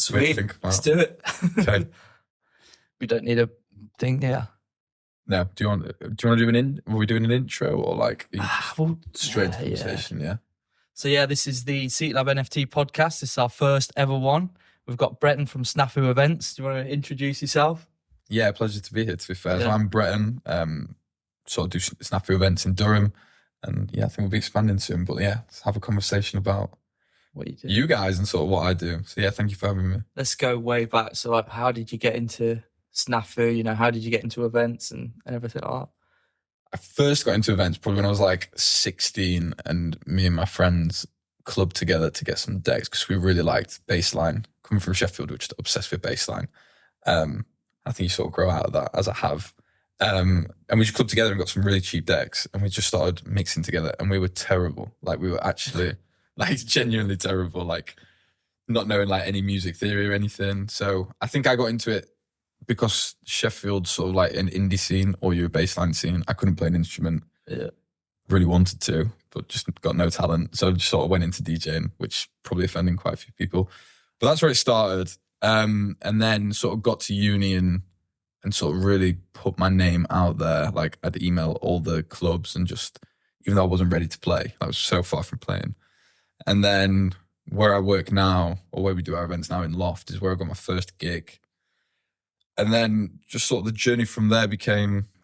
Sweet. Think about. Let's do it. Okay. We don't need a thing, yeah. No. Do you want to do are we doing an intro or like Well, straight to conversation? Yeah. So yeah, this is the Seatlab NFT podcast. This is our first ever one. We've got Brettan from SNAFU Events. Do you want to introduce yourself? Yeah, pleasure to be here, to be fair. Yeah. So I'm Brettan, sort of do SNAFU events in Durham. And yeah, I think we'll be expanding soon. But yeah, let's have a conversation about What you do. you guys and sort of what I do. So yeah, thank you for having me. Let's go way back. So like, how did you get into SNAFU? You know, how did you get into events and everything like that? I first got into events probably when I was like 16, and me and my friends clubbed together to get some decks because we really liked bassline. Coming from Sheffield, we're just obsessed with bassline. I think you sort of grow out of that, as I have. And we just clubbed together and got some really cheap decks, and we just started mixing together, and we were terrible. Like we were actually like genuinely terrible, like not knowing like any music theory or anything. So I think I got into it because Sheffield's sort of like an indie scene or your bassline scene. I couldn't play an instrument. Yeah. Really wanted to, but just got no talent. So I just sort of went into DJing, which probably offending quite a few people. But that's where it started. And then sort of got to uni and sort of really put my name out there. Like I'd email all the clubs and just, even though I wasn't ready to play, I was so far from playing. And then where I work now, or where we do our events now in Loft, is where I got my first gig. And then just sort of the journey from there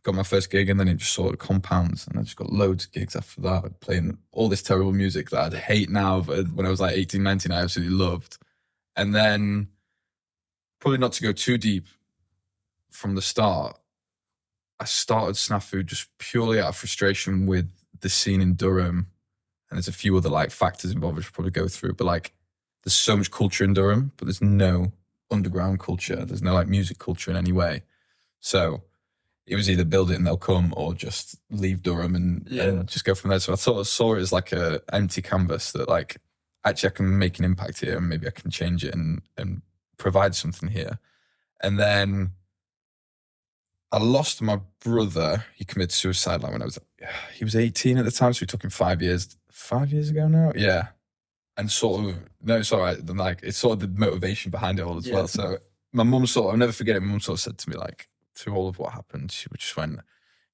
got my first gig, and then it just sort of compounds, and I just got loads of gigs after that, playing all this terrible music that I'd hate now, but when I was like 18, 19, I absolutely loved. And then, probably not to go too deep from the start, I started SNAFU just purely out of frustration with the scene in Durham, and there's a few other like factors involved I should probably go through, but like there's so much culture in Durham, but there's no underground culture. There's no like music culture in any way. So it was either build it and they'll come, or just leave Durham and just go from there. So I sort of saw it as like a empty canvas that like, actually I can make an impact here, and maybe I can change it and provide something here. And then I lost my brother. He committed suicide like when he was 18 at the time. So we took him 5 years ago now. Yeah. And sort of, no, it's all right. Then like, it's sort of the motivation behind it all as well. So my mum I'll never forget it. My mum sort of said to me, like, through all of what happened, she just went,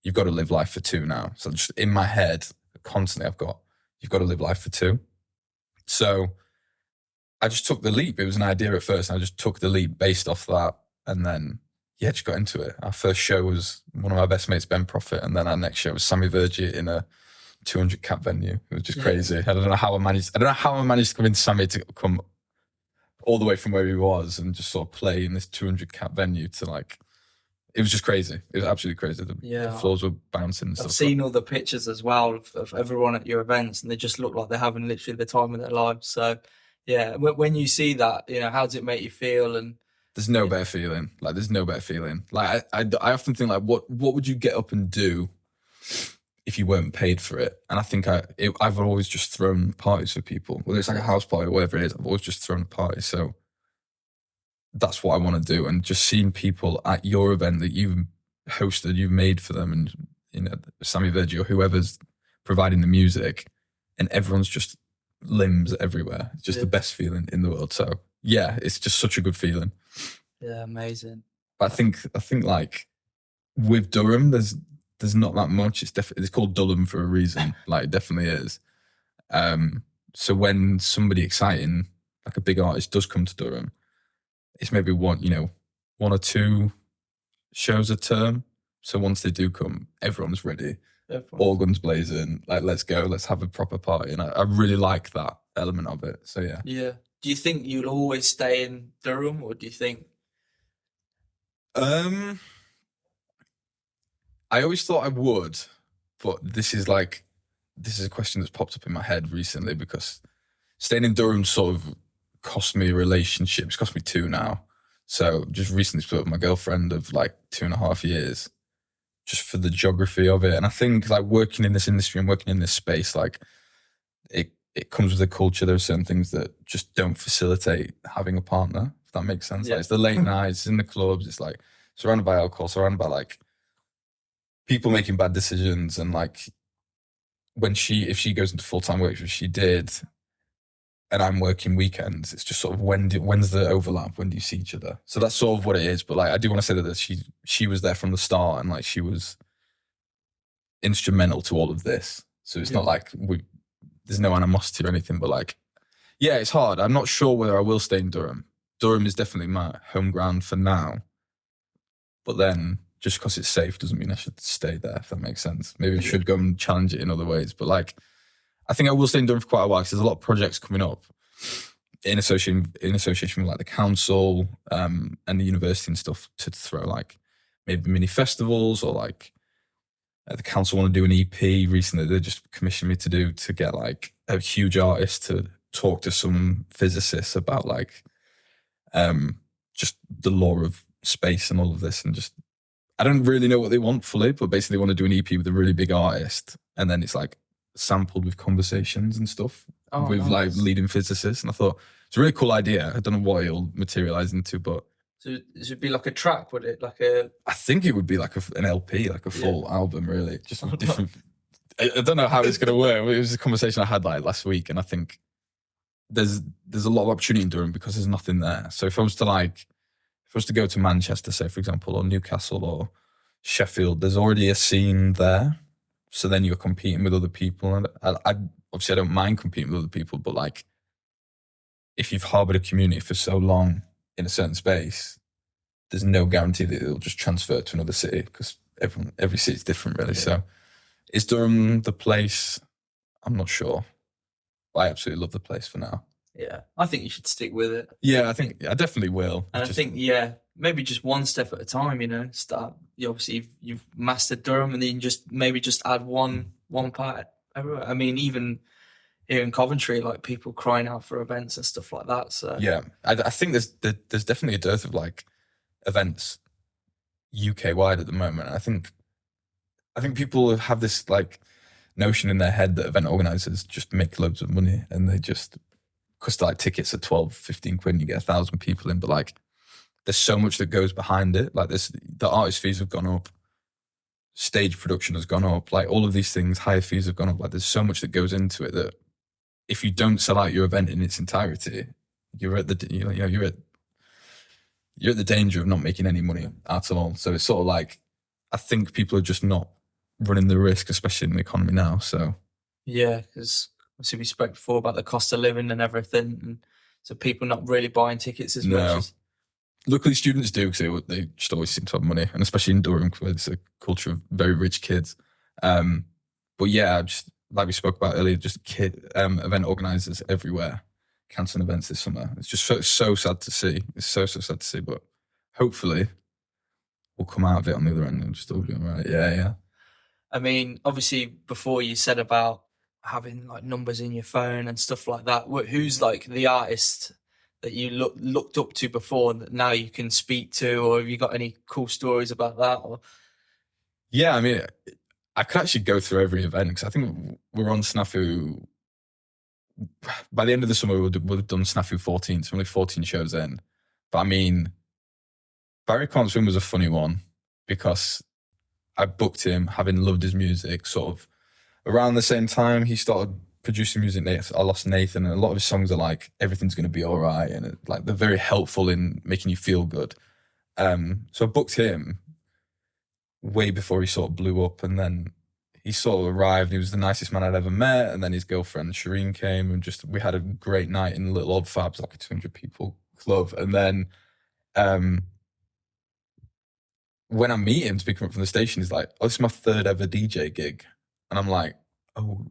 you've got to live life for two now. So just in my head, constantly you've got to live life for two. So I just took the leap. It was an idea at first, and I just took the leap based off that. And then, just got into it. Our first show was one of my best mates, Ben Profit. And then our next show was Sammy Virgie in a 200 cap venue. It was just crazy. I don't know how I managed to convince Sammy to come all the way from where he was and just sort of play in this 200 cap venue to like, it was just crazy. It was absolutely crazy. The floors were bouncing and stuff. I've seen all the pictures as well of everyone at your events, and they just look like they're having literally the time of their lives. So yeah, when you see that, you know, how does it make you feel? And there's no better feeling. Like there's no better feeling. Like I often think like, what would you get up and do if you weren't paid for it? And I think I've always just thrown parties for people, whether it's like a house party or whatever it is. I've always just thrown a party. So that's what I want to do. And just seeing people at your event that you've hosted, you've made for them, and you know, Sammy Virgie or whoever's providing the music, and everyone's just limbs everywhere. It's just the best feeling in the world. So yeah, it's just such a good feeling. Yeah, amazing. But I think like with Durham, there's not that much. It's called Durham for a reason. Like it definitely is. So when somebody exciting, like a big artist, does come to Durham, it's maybe one or two shows a term. So once they do come, everyone's ready. All guns blazing. Like, let's go. Let's have a proper party. And I really like that element of it. So yeah. Yeah. Do you think you'll always stay in Durham, or do you think? I always thought I would, but this is a question that's popped up in my head recently, because staying in Durham sort of cost me a relationship. It's cost me two now. So just recently split with my girlfriend of like 2.5 years, just for the geography of it. And I think like working in this industry and working in this space, like it comes with a culture. There are certain things that just don't facilitate having a partner, if that makes sense. Yeah. Like it's the late nights in the clubs. It's like surrounded by alcohol, surrounded by like people making bad decisions. And like if she goes into full-time work, which she did, and I'm working weekends, it's just sort of when's the overlap? When do you see each other? So that's sort of what it is. But like, I do want to say that she was there from the start, and like she was instrumental to all of this. So it's not like there's no animosity or anything. But like, yeah, it's hard. I'm not sure whether I will stay in Durham. Durham is definitely my home ground for now. But then just because it's safe doesn't mean I should stay there, if that makes sense. Maybe I should go and challenge it in other ways. But like, I think I will stay in Durham for quite a while because there's a lot of projects coming up in association with like the council and the university and stuff to throw like maybe mini festivals, or like the council want to do an EP recently. They just commissioned me to get like a huge artist to talk to some physicists about like just the law of space and all of this, and just I don't really know what they want fully, but basically they want to do an EP with a really big artist, and then it's like sampled with conversations and stuff with nice. Like leading physicists. And I thought it's a really cool idea. I don't know what it'll materialize into, but so it would be like a track, would it? Like a? I think it would be like an LP, like a full album, really. Just different. I don't know how it's going to work. It was a conversation I had like last week, and I think there's a lot of opportunity in Durham because there's nothing there. So if I was to go to Manchester, say for example, or Newcastle or Sheffield, there's already a scene there. So then you're competing with other people, and I obviously I don't mind competing with other people, but like if you've harbored a community for so long in a certain space, there's no guarantee that it'll just transfer to another city because every city is different, really. Yeah. So is Durham the place? I'm not sure. I absolutely love the place for now. Yeah, I think you should stick with it. Yeah, I think I definitely will. And I think, yeah, maybe just one step at a time, you know, start. Obviously, you've mastered Durham, and then just add one part everywhere. I mean, even here in Coventry, like people crying out for events and stuff like that. So yeah, I think there's definitely a dearth of like events UK wide at the moment. I think people have this like notion in their head that event organisers just make loads of money, and they just, because like tickets are 12, 15 quid and you get 1,000 people in, but like there's so much that goes behind it. Like the artist fees have gone up, stage production has gone up, like all of these things, higher fees have gone up. Like there's so much that goes into it that if you don't sell out your event in its entirety, you're at the danger of not making any money at all. So it's sort of like, I think people are just not running the risk, especially in the economy now. So yeah, because obviously we spoke before about the cost of living and everything, and so people not really buying tickets as much as. Luckily, students do, because they just always seem to have money, and especially in Durham, where it's a culture of very rich kids. But yeah, just like we spoke about earlier, just event organisers everywhere cancelling events this summer. It's just so sad to see. It's so sad to see, but hopefully we'll come out of it on the other end and just all be all right. Yeah. I mean, obviously, before you said about having like numbers in your phone and stuff like that, who's like the artist that you looked up to before that now you can speak to, or have you got any cool stories about that? Or yeah, I mean, I could actually go through every event, because I think we're on SNAFU. By the end of the summer, we'll have done SNAFU 14, so only 14 shows in. But I mean, Barry Constwin was a funny one, because I booked him having loved his music. Sort of around the same time he started producing music, I lost Nathan, and a lot of his songs are like, everything's going to be all right, and like they're very helpful in making you feel good. So I booked him way before he sort of blew up, and then he sort of arrived. He was the nicest man I'd ever met, and then his girlfriend Shireen came, and we had a great night in Little Odd Fabs, like a 200 people club. And then when I meet him to pick him up from the station, he's like, "Oh, this is my third ever DJ gig," and I'm like, "Oh."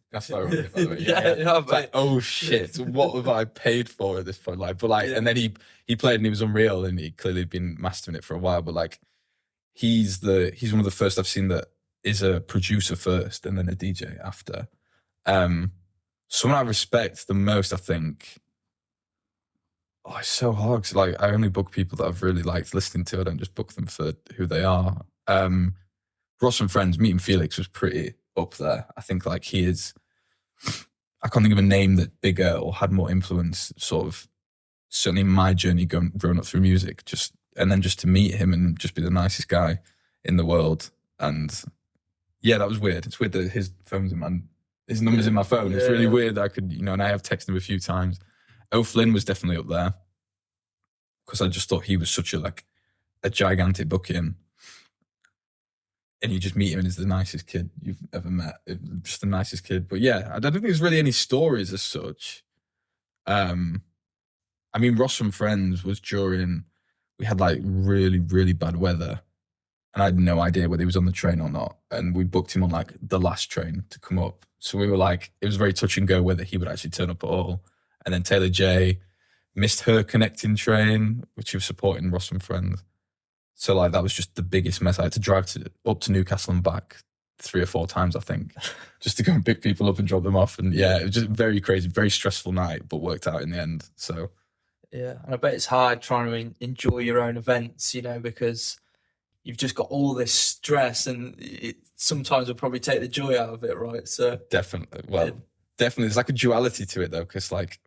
That's so ironic, by the way. Yeah. Like, oh shit, what have I paid for at this point? Like, but like, and then he played and he was unreal, and he clearly been mastering it for a while. But like, he's one of the first I've seen that is a producer first and then a DJ after. Someone I respect the most, I think. Oh, it's so hard, 'cause like I only book people that I've really liked listening to. I don't just book them for who they are. Ross and Friends, meeting Felix was pretty up there. I think like he is, I can't think of a name that bigger or had more influence, sort of, certainly in my journey growing up through music, and then just to meet him and just be the nicest guy in the world. And yeah, that was weird. It's weird that his phone's in my his number's in my phone. It's really weird that I could, and I have texted him a few times. O'Flynn was definitely up there because I just thought he was such a gigantic booking. And you just meet him and he's the nicest kid you've ever met. Just the nicest kid. But yeah, I don't think there's really any stories as such. I mean, Ross from Friends was during, we had like really, really bad weather. And I had no idea whether he was on the train or not. And we booked him on like the last train to come up. So we were like, it was very touch and go whether he would actually turn up at all. And then Taylor J missed her connecting train, which he was supporting Ross from Friends. So like that was just the biggest mess. I had to drive up to Newcastle and back 3 or 4 times, I think, just to go and pick people up and drop them off. And yeah, it was just very crazy, very stressful night, but worked out in the end. So yeah, and I bet it's hard trying to enjoy your own events, because you've just got all this stress, and it sometimes will probably take the joy out of it, right? So definitely, definitely, there's like a duality to it though, because like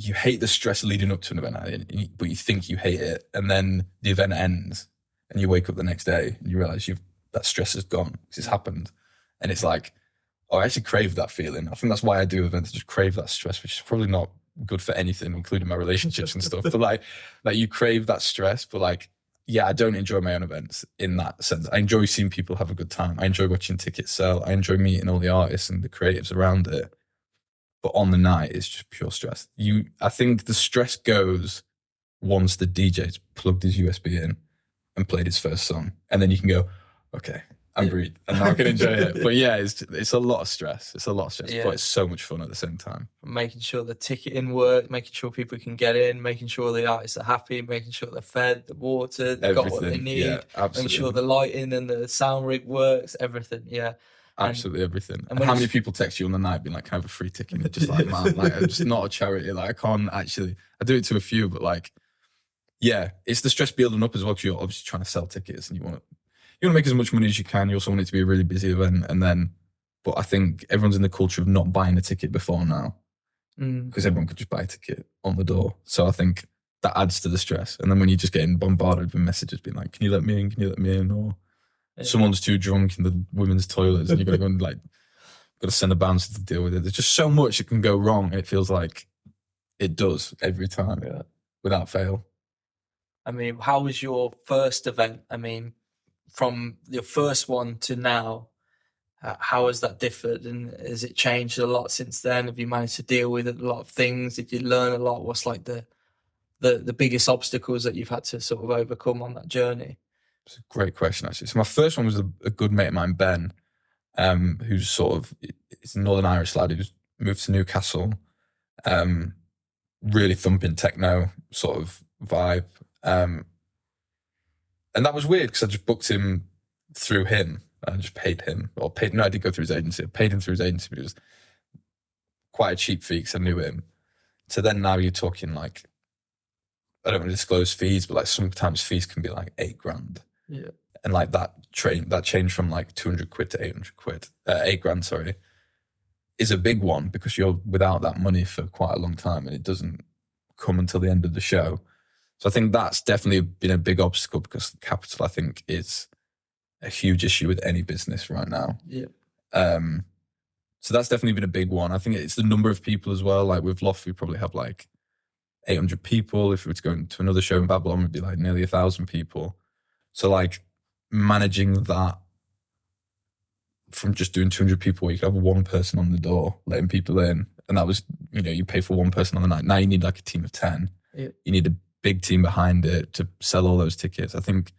you hate the stress leading up to an event, but you think you hate it, and then the event ends, and you wake up the next day and you realize that stress is gone because it's happened, and it's like, oh, I actually crave that feeling. I think that's why I do events, just crave that stress, which is probably not good for anything, including my relationships and stuff. But like you crave that stress, but like, yeah, I don't enjoy my own events in that sense. I enjoy seeing people have a good time. I enjoy watching tickets sell. I enjoy meeting all the artists and the creatives around it. But on the night, it's just pure stress. I think the stress goes once the DJ's plugged his USB in and played his first song. And then you can go, okay, I'm breathed. And now I can enjoy it. But yeah, it's a lot of stress. It's a lot of stress, but it's so much fun at the same time. Making sure the ticketing works, making sure people can get in, making sure the artists are happy, making sure they're fed, the water, they've got what they need, making sure the lighting and the sound rig works, everything, yeah. Absolutely everything. And how many people text you on the night being like, can I have a free ticket? And you're just like, man, like, I'm just not a charity. Like, I can't actually, I do it to a few, but like, yeah, it's the stress building up as well, because you're obviously trying to sell tickets and you want to make as much money as you can. You also want it to be a really busy event. And then, but I think everyone's in the culture of not buying a ticket before now, because everyone could just buy a ticket on the door. So I think that adds to the stress. And then when you're just getting bombarded with messages being like, can you let me in? Can you let me in? Or someone's too drunk in the women's toilets and you're going to go and like, got to send a bouncer to deal with it. There's just so much that can go wrong. And it feels like it does every time, without fail. I mean, how was your first event? I mean, from your first one to now, how has that differed? And has it changed a lot since then? Have you managed to deal with a lot of things? Did you learn a lot? What's like the biggest obstacles that you've had to sort of overcome on that journey? It's a great question, actually. So my first one was a good mate of mine, Ben, who's it's a Northern Irish lad who's moved to Newcastle, really thumping techno sort of vibe. And that was weird because I just booked him through him. I just paid him, I did go through his agency. I paid him through his agency, but it was quite a cheap fee because I knew him. So then now you're talking like, I don't want to disclose fees, but like sometimes fees can be like $8,000. Yeah. And like that change from like 200 quid to 800 quid, $8,000, sorry, is a big one because you're without that money for quite a long time and it doesn't come until the end of the show. So I think that's definitely been a big obstacle because capital, I think, is a huge issue with any business right now. Yeah. So that's definitely been a big one. I think it's the number of people as well. Like with Loft, we probably have like 800 people. If we were to go to another show in Babylon, it'd be like nearly 1,000 people. So like managing that from just doing 200 people where you could have one person on the door, letting people in. And that was, you pay for one person on the night. Now you need like a team of 10. Yeah. You need a big team behind it to sell all those tickets. I think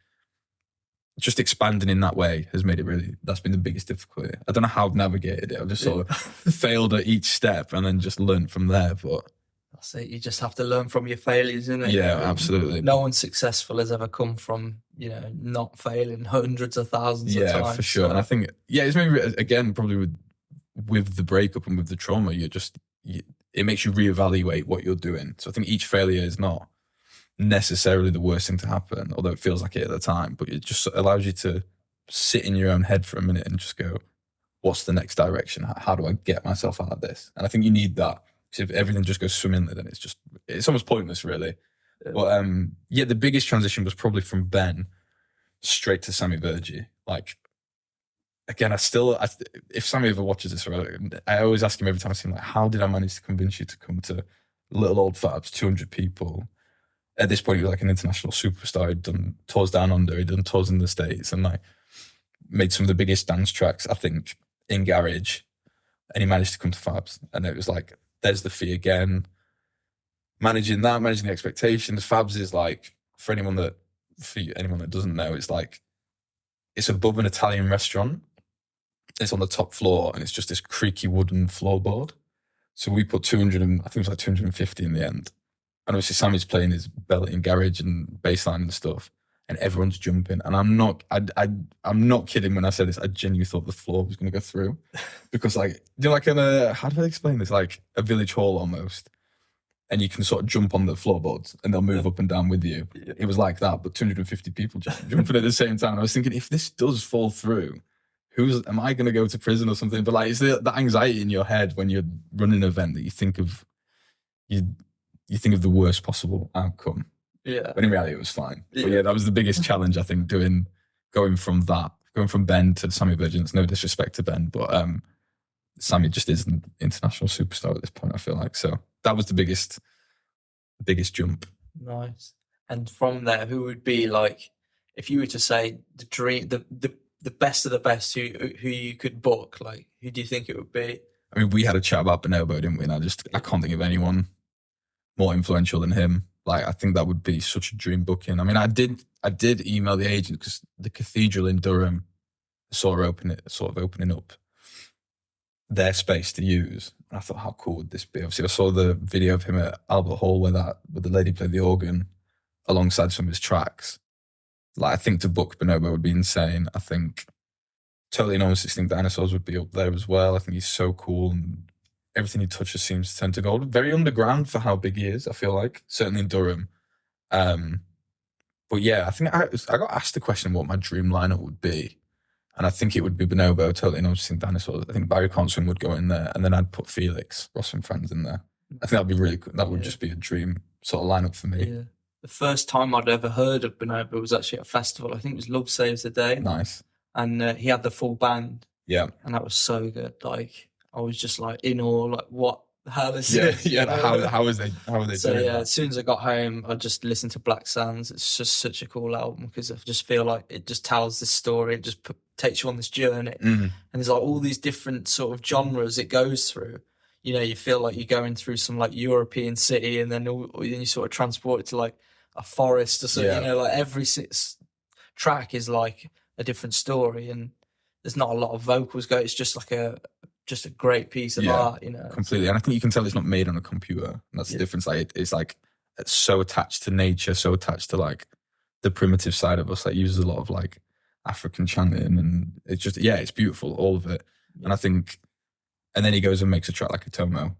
just expanding in that way has made it that's been the biggest difficulty. I don't know how I've navigated it. I've just sort of failed at each step and then just learned from there. But that's it. You just have to learn from your failures, isn't it? Yeah, absolutely. No one successful has ever come from, not failing hundreds of thousands of times. Yeah, for sure. So. And I think, it's maybe, again, probably with the breakup and with the trauma, it makes you reevaluate what you're doing. So I think each failure is not necessarily the worst thing to happen, although it feels like it at the time, but it just allows you to sit in your own head for a minute and just go, what's the next direction? How do I get myself out of this? And I think you need that. Because if everything just goes swimmingly, then it's almost pointless, really. Yeah. But the biggest transition was probably from Ben straight to Sammy Virgie. Like, again, if Sammy ever watches this, I always ask him every time I see him, like, how did I manage to convince you to come to little old Fabs, 200 people? At this point, he was like an international superstar. He'd done tours down under, he'd done tours in the States, and like made some of the biggest dance tracks, I think, in Garage. And he managed to come to Fabs. And it was like, there's the fee again. Managing the expectations. Fabs is like, for anyone that doesn't know, it's like, it's above an Italian restaurant. It's on the top floor, and it's just this creaky wooden floorboard. So we put 200, I think it was like 250 in the end. And obviously Sammy's playing his belt in Garage and bassline and stuff, and everyone's jumping. And I'm not kidding when I say this. I genuinely thought the floor was going to go through, because like, you know, like how do I explain this? Like a village hall almost, and you can sort of jump on the floorboards and they'll move up and down with you. Yeah. It was like that, but 250 people just jumping at the same time. I was thinking, if this does fall through, am I going to go to prison or something? But like, it's that anxiety in your head when you're running an event that you think of the worst possible outcome. Yeah. But in reality, it was fine. Yeah. But yeah, that was the biggest challenge, I think, going from Ben to Sammy Virgin. It's no disrespect to Ben, but Sammy just is an international superstar at this point, I feel like. So that was the biggest jump. Nice. And from there, who would be like, if you were to say the dream, the best of the best who you could book, like, who do you think it would be? I mean, we had a chat about Bonobo, didn't we? And I can't think of anyone more influential than him. Like, I think that would be such a dream booking. I mean, I did email the agent, because the cathedral in Durham sort of opening up their space to use. And I thought, how cool would this be? Obviously, I saw the video of him at Albert Hall where the lady played the organ alongside some of his tracks. Like, I think to book Bonobo would be insane. I think Totally Enormous Distinct Dinosaurs would be up there as well. I think he's so cool, and everything he touches seems to turn to gold. Very underground for how big he is, I feel like, certainly in Durham. But yeah, I think I got asked the question what my dream lineup would be. And I think it would be Bonobo, Totally Enormous Distinct Dinosaurs. I think Barry Conswin would go in there, and then I'd put Felix, Ross and Friends in there. I think that'd be really cool. That would just be a dream sort of lineup for me. Yeah. The first time I'd ever heard of Bonobo was actually at a festival. I think it was Love Saves the Day. Nice. And he had the full band. Yeah. And that was so good. Like, I was just like in awe, like, what the hell is this? Yeah, how are they so, doing yeah, that? as soon as I got home, I just listened to Black Sands. It's just such a cool album, because I just feel like it just tells this story. It just takes you on this journey. And there's like all these different sort of genres it goes through. You know, you feel like you're going through some like European city, and then you sort of transport it to like a forest or something. You know, like every track is like a different story, and there's not a lot of vocals go. It's just like a great piece of art, you know. Completely. And I think you can tell it's not made on a computer. And that's the difference. Like, it's like, it's so attached to nature, so attached to like the primitive side of us. Like, uses a lot of like African chanting, and it's just, it's beautiful, all of it. And I think, and then he goes and makes a track like a Tomo,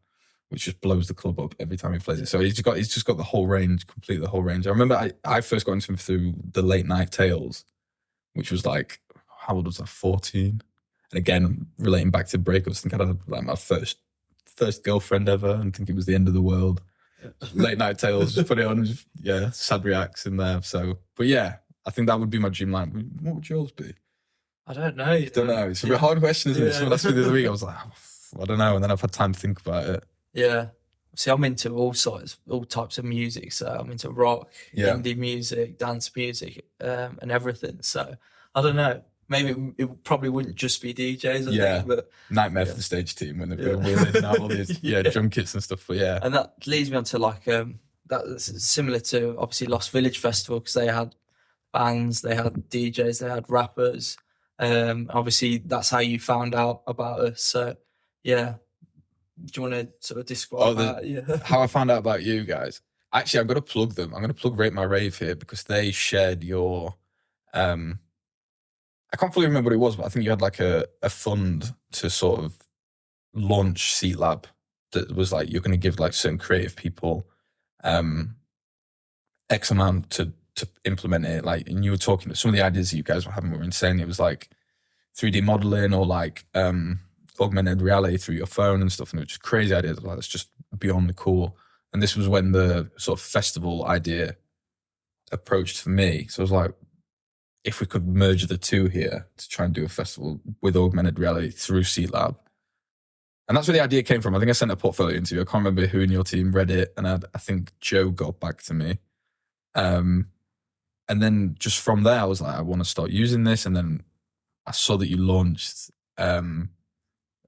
which just blows the club up every time he plays it. So he's just got the whole range, completely the whole range. I remember I first got into him through the Late Night Tales, which was like, how old was I? 14. And again, relating back to breakups, I think I had like my first girlfriend ever, and think it was the end of the world. Late Night Tales, just put it on, sad reacts in there. So, but yeah, I think that would be my dream line. What would yours be? I don't know. I don't know. It's a hard question, isn't it? Someone asked me the other week, I was like, I don't know. And then I've had time to think about it. Yeah. See, I'm into all types of music. So I'm into rock, indie music, dance music, and everything. So I don't know. Maybe it probably wouldn't just be DJs, I think. But Nightmare for the stage team when they've been wheeling and all these drum kits and stuff. But yeah. And that leads me on to like, that's similar to obviously Lost Village Festival, because they had bands, they had DJs, they had rappers. Obviously that's how you found out about us. So yeah. Do you want to sort of describe that? Yeah. How I found out about you guys? Actually, I'm going to plug them. I'm going to plug Rate My Rave here, because they shared your, I can't fully remember what it was, but I think you had like a fund to sort of launch Seatlab that was like, you're going to give like certain creative people X amount to implement it. Like, and you were talking, some of the ideas that you guys were having were insane. It was like 3D modeling, or like augmented reality through your phone and stuff, and it was just crazy ideas. Like, that's just beyond the cool. And this was when the sort of festival idea approached for me. So I was like, if we could merge the two here to try and do a festival with augmented reality through Seatlab. And that's where the idea came from. I think I sent a portfolio interview. I can't remember who in your team read it, and I think Joe got back to me. And then just from there, I was like, I want to start using this. And then I saw that you launched a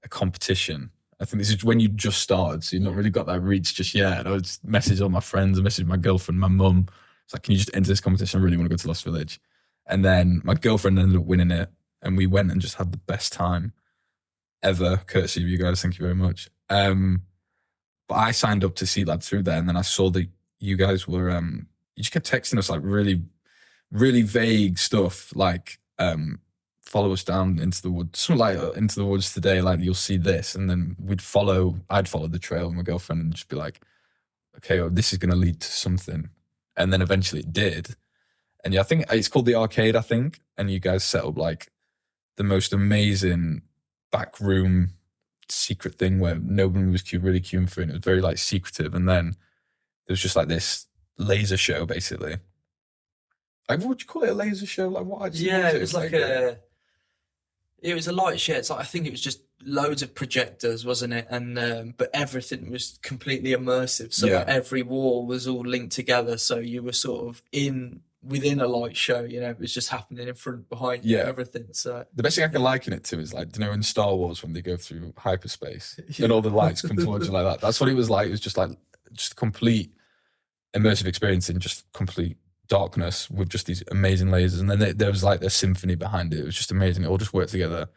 competition. I think this is when you just started, so you've not really got that reach just yet. And I would just message all my friends, I messaged my girlfriend, my mum. It's like, can you just enter this competition? I really want to go to Lost Village. And then my girlfriend ended up winning it, and we went and just had the best time ever, courtesy of you guys. Thank you very much. But I signed up to Seatlab through there, and then I saw that you guys were, you just kept texting us like really, really vague stuff, like follow us down into the woods, something like into the woods today, like you'll see this. And then I'd follow the trail with my girlfriend and just be like, okay, oh, this is going to lead to something. And then eventually it did. And yeah, I think it's called the Arcade, I think. And you guys set up like the most amazing backroom secret thing where nobody was really queuing for it. It was very like secretive. And then there was just like this laser show, basically. Like, what would you call it? A laser show? Like, what? It was like it was a light show. It's like, I think it was just loads of projectors, wasn't it? And but everything was completely immersive. So every wall was all linked together. So you were sort of within a light show, you know, it was just happening in front, behind you, everything. So the best thing I can liken it to is like, you know, in Star Wars when they go through hyperspace and all the lights come towards you like that. That's what it was like. It was just complete immersive experience in just complete darkness with just these amazing lasers. And then there was like a symphony behind it. It was just amazing. It all just worked together.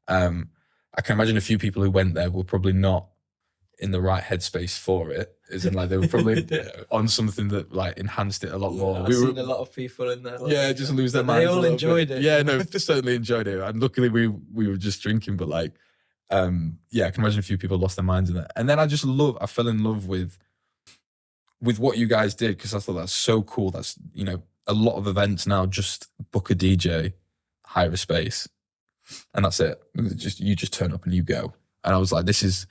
I can imagine a few people who went there were probably not in the right headspace for it. As in, like, they were probably on something that like enhanced it a lot more. I've seen a lot of people in there. Like, just lose their minds. They all enjoyed it. Yeah, no, certainly enjoyed it. And luckily we were just drinking, but like, I can imagine a few people lost their minds in it. And then I fell in love with what you guys did, because I thought that's so cool. That's, you know, a lot of events now just book a DJ, hire a space, and that's it. You just turn up and you go. And I was like, this is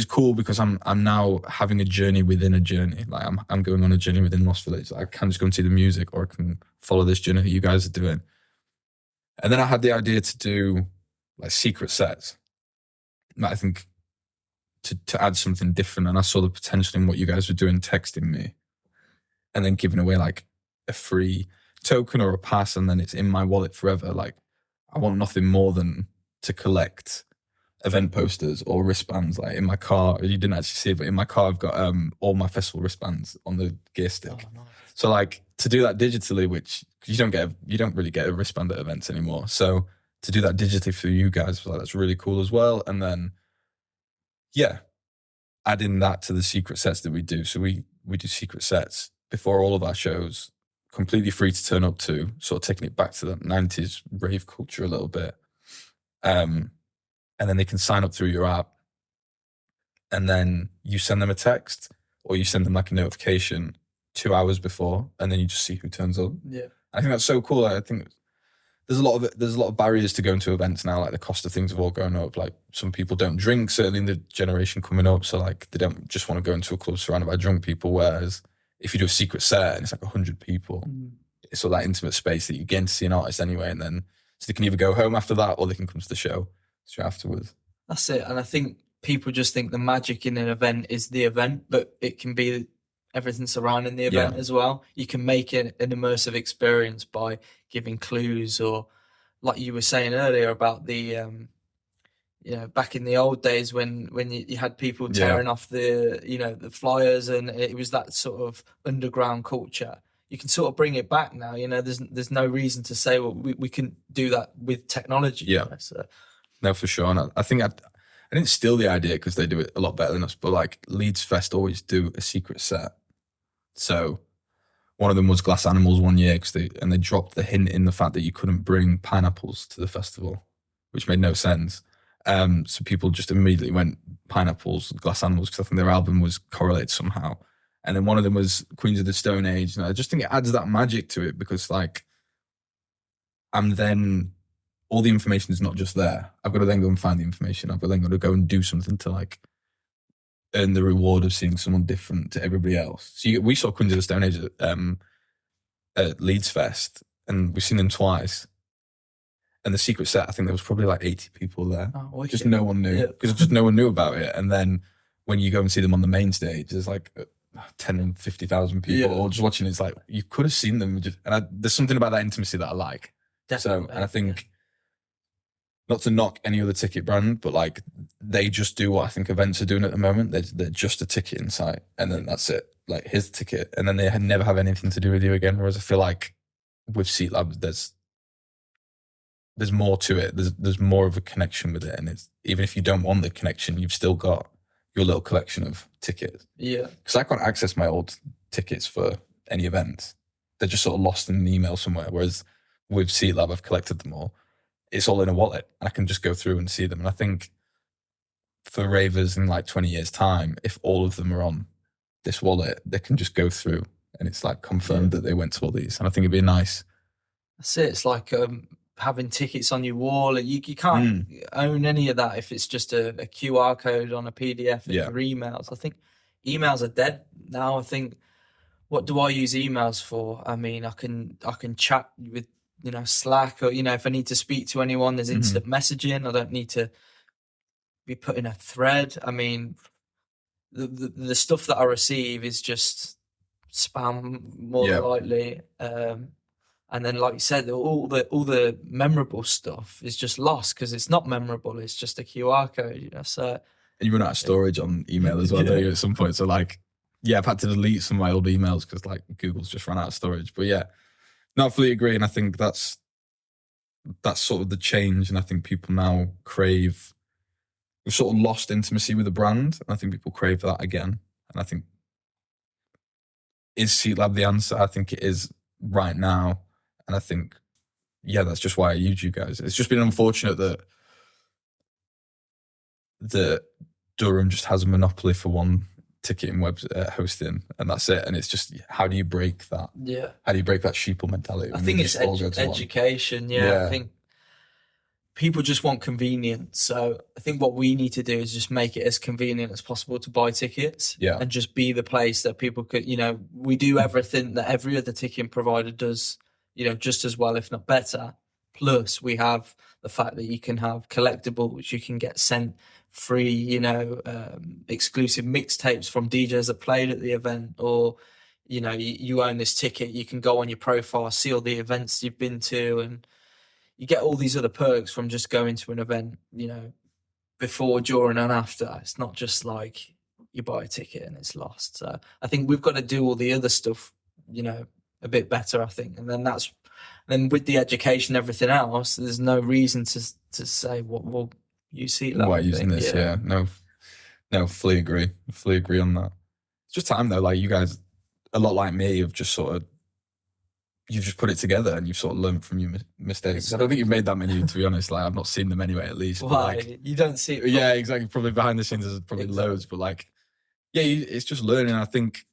cool, because I'm now having a journey within a journey. Like I'm going on a journey within Lost Village. I can just go and see the music, or I can follow this journey that you guys are doing. And then I had the idea to do like secret sets. I think to add something different, and I saw the potential in what you guys were doing, texting me and then giving away like a free token or a pass, and then it's in my wallet forever. Like, I want nothing more than to collect event posters or wristbands. Like in my car, you didn't actually see it, but in my car I've got all my festival wristbands on the gear stick. Oh, nice. So like to do that digitally, which you don't really get a wristband at events anymore. So to do that digitally for you guys was like, that's really cool as well. And then adding that to the secret sets that we do. So we do secret sets before all of our shows, completely free to turn up to, sort of taking it back to the 90s rave culture a little bit. And then they can sign up through your app, and then you send them a text, or you send them like a notification 2 hours before, and then you just see who turns up. Yeah. I think that's so cool. I think there's a lot of barriers to going to events now. Like the cost of things have all gone up. Like some people don't drink, certainly in the generation coming up. So like they don't just want to go into a club surrounded by drunk people. Whereas if you do a secret set and it's like 100 people, it's sort of that intimate space that you get to see an artist anyway. And then so they can either go home after that, or they can come to the show straight afterwards. That's it. And I think people just think the magic in an event is the event, but it can be everything surrounding the event as well. You can make it an immersive experience by giving clues, or like you were saying earlier about the back in the old days when you had people tearing off the flyers, and it was that sort of underground culture. You can sort of bring it back now. There's no reason to say, well, we can do that with technology. So. No, for sure. And I think I didn't steal the idea, because they do it a lot better than us, but like Leeds Fest always do a secret set. So one of them was glass animals one year, because they dropped the hint in the fact that you couldn't bring pineapples to the festival, which made no sense. So people just immediately went pineapples, glass animals, because I think their album was correlated somehow. And then one of them was Queens of the Stone Age. And I just think it adds that magic to it, because like all the information is not just there. I've got to then go and find the information. I've then got to go and do something to like earn the reward of seeing someone different to everybody else. So we saw Queens of the Stone Age at Leeds Fest, and we've seen them twice. And the secret set, I think there was probably like 80 people there. Oh, just no one knew, because just no one knew about it. And then when you go and see them on the main stage, there's like 10 and 50,000 people all just watching. It's like, you could have seen them. There's something about that intimacy that I like. Definitely. So, and I think, not to knock any other ticket brand, but like they just do what I think events are doing at the moment. They're just a ticketing site, and then that's it. Like, here's the ticket, and then they never have anything to do with you again. Whereas I feel like with Seatlab, there's more to it. There's more of a connection with it, and it's, even if you don't want the connection, you've still got your little collection of tickets. Yeah, because I can't access my old tickets for any event. They're just sort of lost in an email somewhere. Whereas with Seatlab, I've collected them all. It's all in a wallet, and I can just go through and see them. And I think for ravers in like 20 years' time, if all of them are on this wallet, they can just go through, and it's like confirmed that they went to all these. And I think it'd be nice. That's it. It's like having tickets on your wall, and you can't own any of that if it's just a QR code on a PDF in your emails. I think emails are dead now. I think, what do I use emails for? I mean, I can chat with, Slack, or, if I need to speak to anyone, there's instant messaging. I don't need to be put in a thread. I mean, the stuff that I receive is just spam more than likely. And then, like you said, all the memorable stuff is just lost because it's not memorable. It's just a QR code, So, and you run out of storage on email as well, don't you, at some point? So, like, I've had to delete some of my old emails because, like, Google's just run out of storage. But no, I fully agree, and I think that's sort of the change. And I think people now crave. We've sort of lost intimacy with the brand, and I think people crave that again. And I think, is Seatlab the answer? I think it is right now. And I think, that's just why I use you guys. It's just been unfortunate that Durham just has a monopoly for one ticketing web hosting, and that's it. And it's just, how do you break that? Yeah. How do you break that sheeple mentality? I think it's education. I think people just want convenience. So I think what we need to do is just make it as convenient as possible to buy tickets. And just be the place that people could, we do everything that every other ticketing provider does, just as well, if not better. Plus we have the fact that you can have collectible, which you can get sent free, exclusive mixtapes from DJs that played at the event, or, you own this ticket, you can go on your profile, see all the events you've been to, and you get all these other perks from just going to an event, before, during, and after. It's not just like you buy a ticket and it's lost. So I think we've got to do all the other stuff, a bit better, I think. And then with the education, everything else, there's no reason to say what you see. Why using this? No, fully agree. Fully agree on that. It's just time though. Like, you guys, a lot like me, have just sort of, you've just put it together and you've sort of learned from your mistakes. I don't think you've made that many, to be honest. Like, I've not seen them anyway, at least. Why? But like, you don't see it? Yeah, exactly. Probably behind the scenes, there's probably loads, but like, it's just learning. I think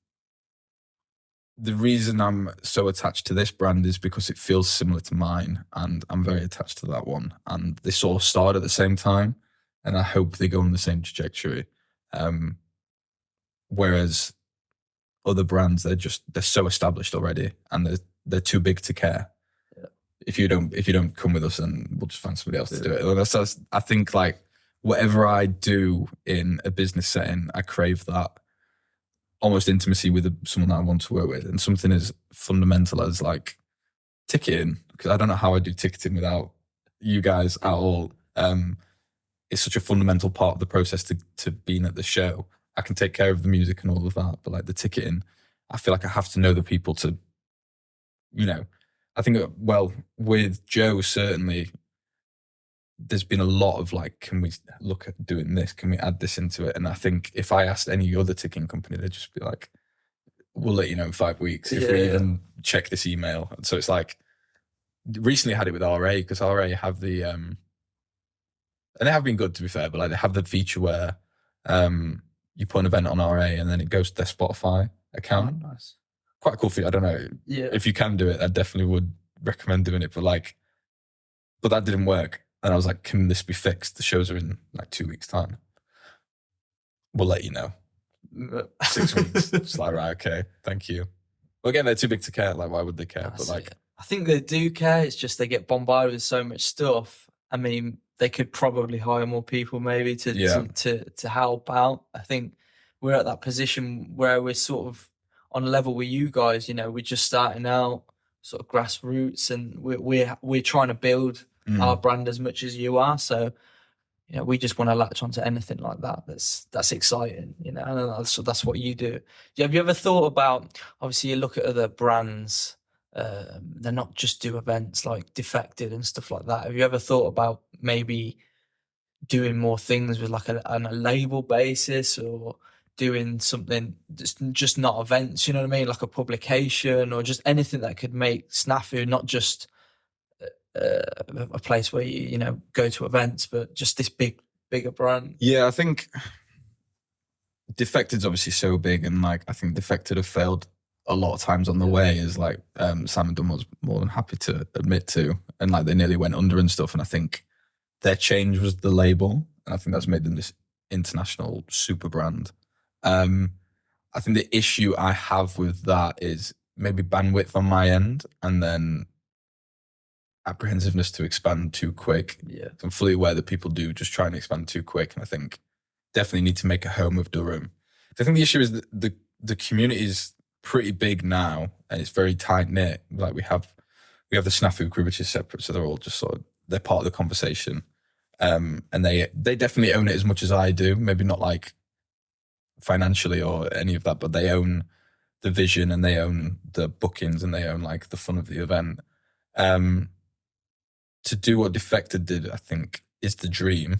the reason I'm so attached to this brand is because it feels similar to mine, and I'm very attached to that one. And they sort of start at the same time, and I hope they go on the same trajectory. Whereas other brands, they're so established already, and they're too big to care. If you don't come with us, then we'll just find somebody else to do it. And I think, like, whatever I do in a business setting, I crave that almost intimacy with someone that I want to work with, and something as fundamental as like ticketing, because I don't know how I do ticketing without you guys at all. It's such a fundamental part of the process to being at the show. I can take care of the music and all of that, but like the ticketing, I feel like I have to know the people to, I think, well, with Joe, certainly, there's been a lot of like, can we look at doing this? Can we add this into it? And I think if I asked any other ticketing company, they'd just be like, we'll let you know in 5 weeks if we even check this email. So it's like, recently I had it with RA, because RA have the, and they have been good, to be fair, but like they have the feature where you put an event on RA and then it goes to their Spotify account. Oh, nice. Quite a cool feature. I don't know. If you can do it, I definitely would recommend doing it. But that didn't work. And I was like, can this be fixed? The shows are in like 2 weeks' time. We'll let you know. 6 weeks. It's like, right, okay, thank you. Well, again, they're too big to care. Like, why would they care? But like, I think they do care. It's just they get bombarded with so much stuff. I mean, they could probably hire more people maybe Yeah. to help out. I think we're at that position where we're sort of on level with you guys. You know, we're just starting out, sort of grassroots, and we're trying to build our brand as much as you are. So, you know, we just want to latch onto anything like that. That's exciting, you know, and that's what you do. Have you ever thought about? Obviously, you look at other brands. They're not just do events like Defected and stuff like that. Have you ever thought about maybe doing more things with like on a label basis, or doing something that's just not events? You know what I mean, like a publication or just anything that could make SNAFU not just a place where you know go to events, but just this bigger brand. Yeah, I think Defected's obviously so big, and like I think Defected have failed a lot of times on the way, as like Sam and Dunn was more than happy to admit to, and like they nearly went under and stuff. And I think their change was the label, and I think that's made them this international super brand. I think the issue I have with that is maybe bandwidth on my end, and then apprehensiveness to expand too quick. Yeah, I'm fully aware that people do just try and expand too quick, and I think definitely need to make a home of Durham. I think the issue is that the community is pretty big now, and it's very tight knit. Like we have the SNAFU crew, which is separate, so they're all just sort of, they're part of the conversation, and they definitely own it as much as I do. Maybe not like financially or any of that, but they own the vision and they own the bookings and they own like the fun of the event. To do what Defected did, I think, is the dream,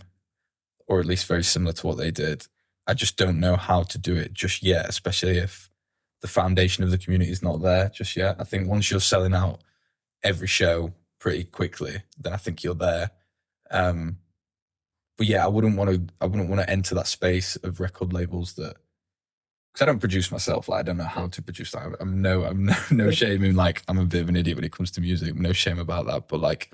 or at least very similar to what they did. I just don't know how to do it just yet, especially if the foundation of the community is not there just yet. I think once you're selling out every show pretty quickly, then I think you're there. But yeah, I wouldn't want to enter that space of record labels that, because I don't produce myself. Like I don't know how to produce that. I'm no shame in like I'm a bit of an idiot when it comes to music. No shame about that. But like,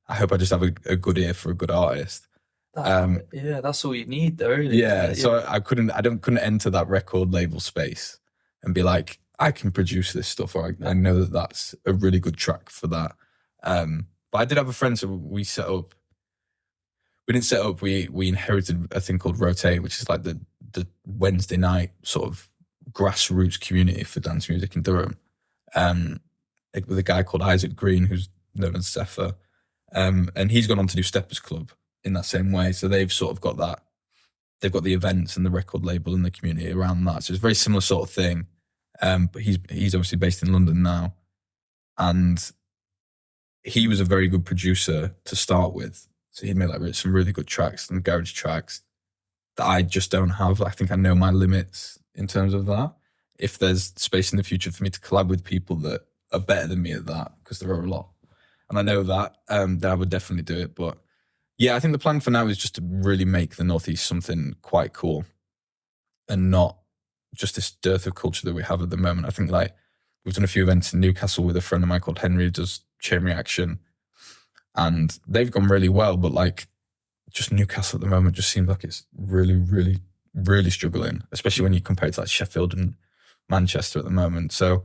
I hope I just have a good ear for a good artist. Yeah, that's all you need, though. Really. Yeah, so I couldn't enter that record label space and be like, I can produce this stuff, or I know that that's a really good track for that. But I did have a friend, so we set up. We didn't set up. We inherited a thing called Rotate, which is like the Wednesday night sort of grassroots community for dance music in Durham. With a guy called Isaac Green, who's known as Zephyr, and he's gone on to do Steppers Club in that same way. So they've sort of got that. They've got the events and the record label and the community around that. So it's a very similar sort of thing. But he's obviously based in London now, and he was a very good producer to start with. So he'd made like some really good tracks, some garage tracks that I just don't have. I think I know my limits in terms of that. If there's space in the future for me to collab with people that are better than me at that, because there are a lot, and I know that, then I would definitely do it. But yeah, I think the plan for now is just to really make the Northeast something quite cool, and not just this dearth of culture that we have at the moment. I think like we've done a few events in Newcastle with a friend of mine called Henry who does Chain Reaction, and they've gone really well, but like just Newcastle at the moment just seems like it's really, really, really struggling, especially when you compare it to like Sheffield and Manchester at the moment. So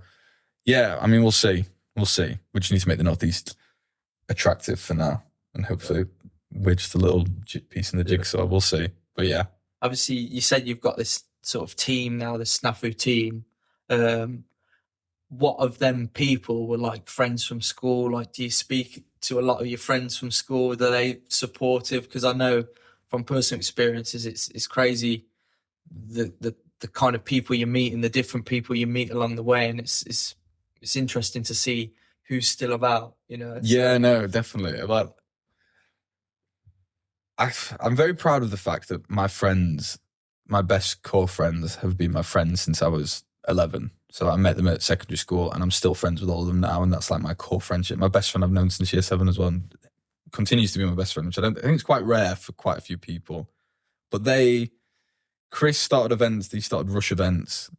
yeah, I mean, we'll see. We just need to make the Northeast attractive for now, and hopefully we're just a little piece in the jigsaw. We'll see. But yeah. Obviously, you said you've got this sort of team now, the SNAFU team. What of them people were like friends from school? Like, do you speak to a lot of your friends from school? Are they supportive? Because I know from personal experiences, it's crazy the kind of people you meet and the different people you meet along the way, and it's interesting to see who's still about. You know? Yeah, no, definitely. But I'm very proud of the fact that my friends, my best core friends, have been my friends since I was 11. So I met them at secondary school, and I'm still friends with all of them now, and that's like my core friendship. My best friend I've known since year 7 as well, and continues to be my best friend, which I think it's quite rare for quite a few people. But Chris started events, he started Rush events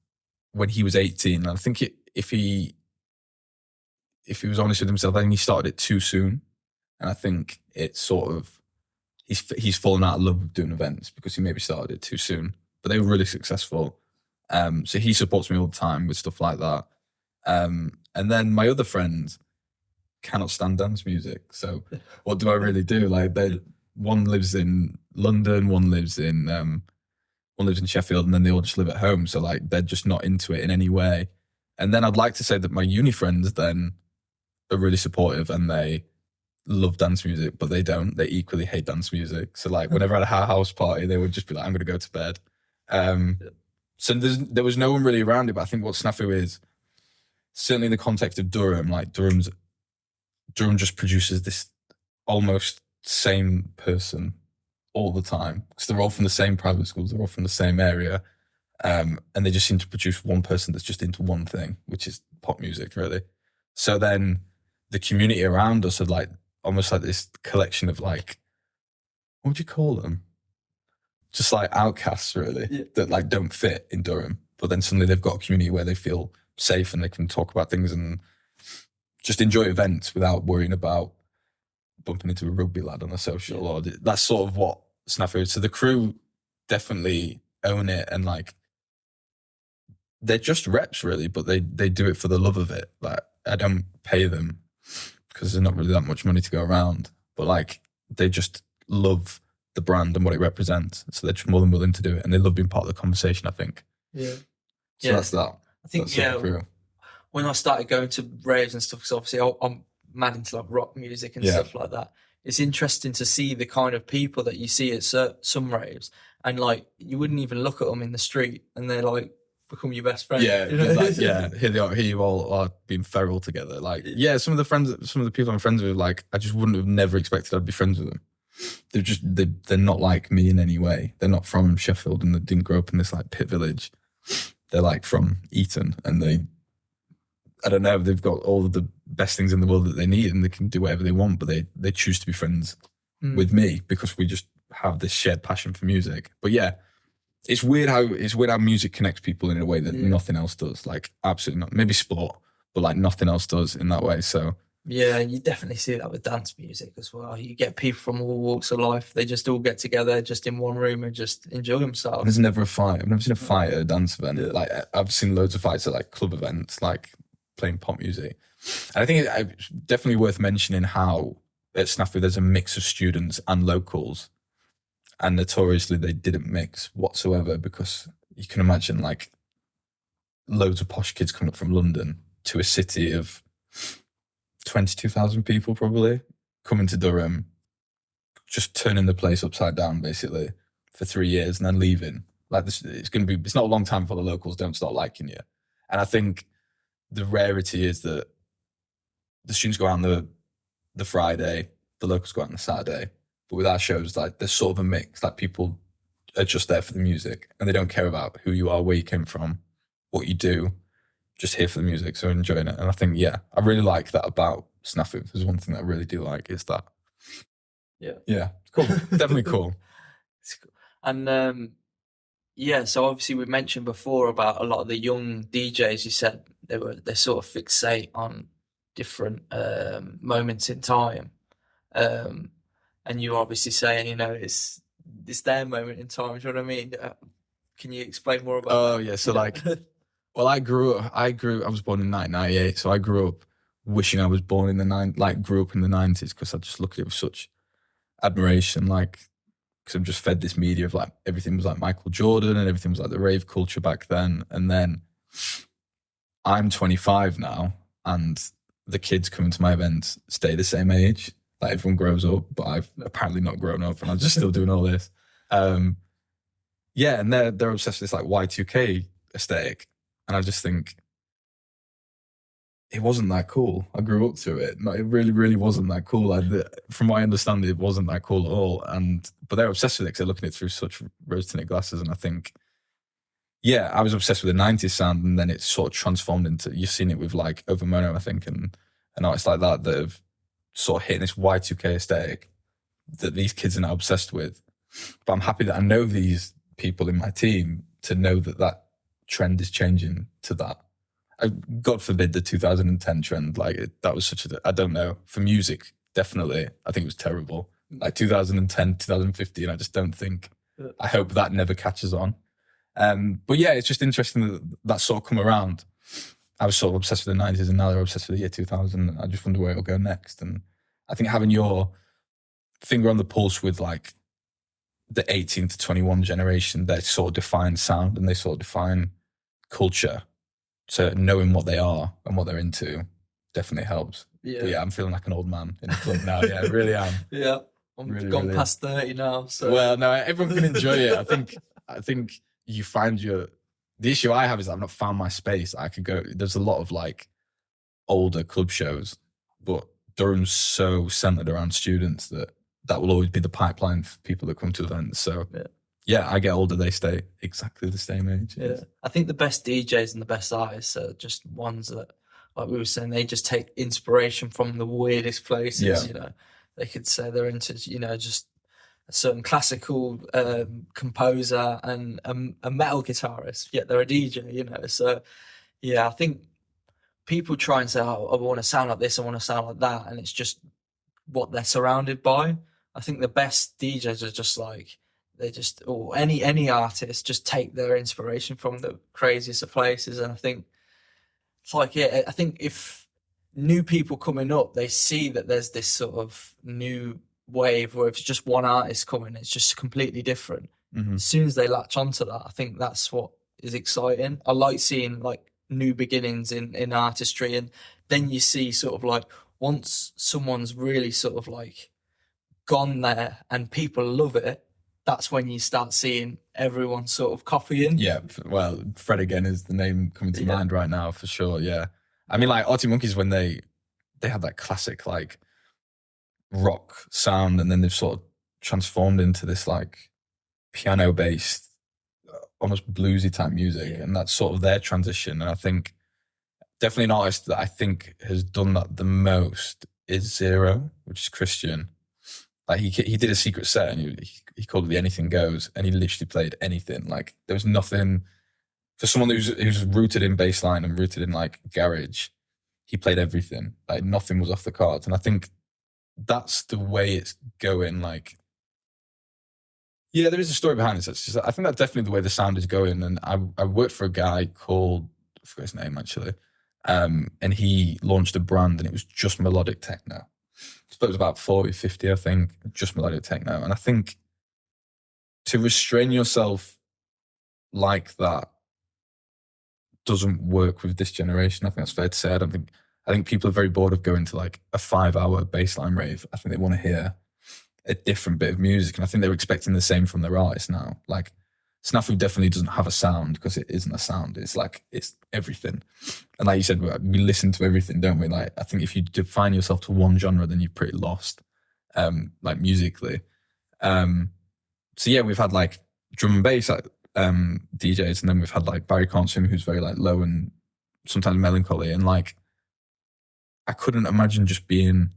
when he was 18. And I think if he was honest with himself, I think he started it too soon. And I think it's sort of, he's fallen out of love with doing events because he maybe started it too soon. But they were really successful. So he supports me all the time with stuff like that. And then my other friend, cannot stand dance music. So what do I really do? Like, one lives in London, one lives in Sheffield, and then they all just live at home. So like, they're just not into it in any way. And then I'd like to say that my uni friends then are really supportive and they love dance music, but they don't. They equally hate dance music. So like, whenever I had a house party, they would just be like, I'm going to go to bed. So there was no one really around it. But I think what SNAFU is, certainly in the context of Durham, like Durham just produces this almost same person all the time, because they're all from the same private schools, they're all from the same area, and they just seem to produce one person that's just into one thing, which is pop music, really. So then the community around us are like almost like this collection of like, what would you call them? Just like outcasts, really, that like don't fit in Durham. But then suddenly they've got a community where they feel safe and they can talk about things and just enjoy events without worrying about bumping into a rugby lad on a social. Or that's sort of what SNAFU is. So the crew definitely own it, and like, they're just reps, really, but they do it for the love of it. Like, I don't pay them because there's not really that much money to go around, but like, they just love the brand and what it represents. So they're just more than willing to do it, and they love being part of the conversation, I think. Yeah. So that's that. I think, that's when I started going to raves and stuff, because obviously I'm mad into like rock music and stuff like that, it's interesting to see the kind of people that you see at some raves, and like, you wouldn't even look at them in the street and they're like become your best friend. Yeah, you know? Like, here they are, here you all are being feral together. Like, some of the people I'm friends with, like, I just wouldn't have never expected I'd be friends with them. They're not like me in any way. They're not from Sheffield and they didn't grow up in this like pit village. They're like from Eton, and I don't know, they've got all of the best things in the world that they need, and they can do whatever they want, but they choose to be friends with me because we just have this shared passion for music. But yeah, it's weird how music connects people in a way that nothing else does. Like, absolutely not. Maybe sport, but like nothing else does in that way. So yeah, you definitely see that with dance music as well. You get people from all walks of life. They just all get together just in one room and just enjoy themselves. There's never a fight. I've never seen a fight at a dance event. Yeah. Like, I've seen loads of fights at like club events, like playing pop music. And I think it's definitely worth mentioning how at SNAFU there's a mix of students and locals. And notoriously they didn't mix whatsoever, because you can imagine like loads of posh kids coming up from London to a city of 22,000 people probably, coming to Durham, just turning the place upside down basically for 3 years and then leaving. Like, it's not a long time before the locals don't start liking you. And I think the rarity is that the students go out on the Friday, the locals go out on the Saturday. But with our shows, like, there's sort of a mix. Like, people are just there for the music and they don't care about who you are, where you came from, what you do. Just here for the music, so enjoying it. And I think, I really like that about SNAFU. There's one thing that I really do like, is that. Yeah, cool. Definitely cool. It's cool. And so obviously we mentioned before about a lot of the young DJs. You said they sort of fixate on different moments in time, and you obviously saying, it's their moment in time. Do you know what I mean? Can you explain more about that? Oh yeah, so like. Well, I was born in 1998, so I grew up wishing I was born in grew up in the 90s, because I just looked at it with such admiration, like, because I'm just fed this media of like, everything was like Michael Jordan and everything was like the rave culture back then. And then I'm 25 now, and the kids coming to my events stay the same age. Like, everyone grows up, but I've apparently not grown up, and I'm just still doing all this. And they're obsessed with this like Y2K aesthetic. And I just think it wasn't that cool. I grew up to it. No, it really, really wasn't that cool. From what I understand, it wasn't that cool at all. But they're obsessed with it because they're looking at it through such rose-tinted glasses. And I think, I was obsessed with the 90s sound, and then it sort of transformed into, you've seen it with like Overmono, I think, and artists like that have sort of hit this Y2K aesthetic that these kids are now obsessed with. But I'm happy that I know these people in my team to know that trend is changing to that. God forbid the 2010 trend. Like, that was I don't know, for music, definitely, I think it was terrible. Like 2010, 2015, I just don't think, I hope that never catches on. But it's just interesting that sort of come around. I was sort of obsessed with the 90s, and now they're obsessed with the year 2000. I just wonder where it'll go next. And I think having your finger on the pulse with like the 18 to 21 generation, they sort of define sound and they sort of define culture. So knowing what they are and what they're into definitely helps. Yeah. But yeah, I'm feeling like an old man in the club now. Yeah, I really am. Yeah. I'm Really, gone really. past 30 now. So Well, no, everyone can enjoy it. I think you find the issue I have is I've not found my space. I could go, there's a lot of like older club shows, but Durham's so centered around students that will always be the pipeline for people that come to events. So yeah, I get older, they stay exactly the same age. yeah, I think the best DJs and the best artists are just ones that, like we were saying, they just take inspiration from the weirdest places. Yeah. You know, they could say they're into, you know, just a certain classical composer and a metal guitarist, yet they're a DJ, you know. So yeah, I think people try and say, oh, I want to sound like this, I want to sound like that, and it's just what they're surrounded by. I think the best DJs are just like, or any artist just take their inspiration from the craziest of places. And I think it's like, yeah, I think if new people coming up, they see that there's this sort of new wave where if it's just one artist coming, it's just completely different. Mm-hmm. As soon as they latch onto that, I think that's what is exciting. I like seeing like new beginnings in artistry, and then you see sort of like once someone's really sort of like gone there and people love it, that's when you start seeing everyone sort of copying. Yeah, well, Fred again is the name coming to mind right now for sure. Yeah, I mean, like Arctic Monkeys, when they had that classic like rock sound, and then they've sort of transformed into this like piano based, almost bluesy type music, and that's sort of their transition. And I think definitely an artist that I think has done that the most is Zero, which is Christian. Like he did a secret set, and he called it the Anything Goes, and he literally played anything. Like there was nothing for someone who's rooted in bassline and rooted in like garage. He played everything. Like nothing was off the cards, and I think that's the way it's going. Like, yeah, there is a story behind this. I think that's definitely the way the sound is going. And I worked for a guy called, I forgot his name actually, and he launched a brand, and it was just melodic techno. It was about 40, 50, I think, just melodic techno. And I think to restrain yourself like that doesn't work with this generation. I think that's fair to say. I think people are very bored of going to like a 5-hour bassline rave. I think they want to hear a different bit of music. And I think they're expecting the same from their artists now. Like SNAFU definitely doesn't have a sound because it isn't a sound. It's like, it's everything. And like you said, we listen to everything, don't we? Like, I think if you define yourself to one genre, then you're pretty lost, like musically. So yeah, we've had like drum and bass DJs, and then we've had like Barry Consum, who's very like low and sometimes melancholy. And like, I couldn't imagine just being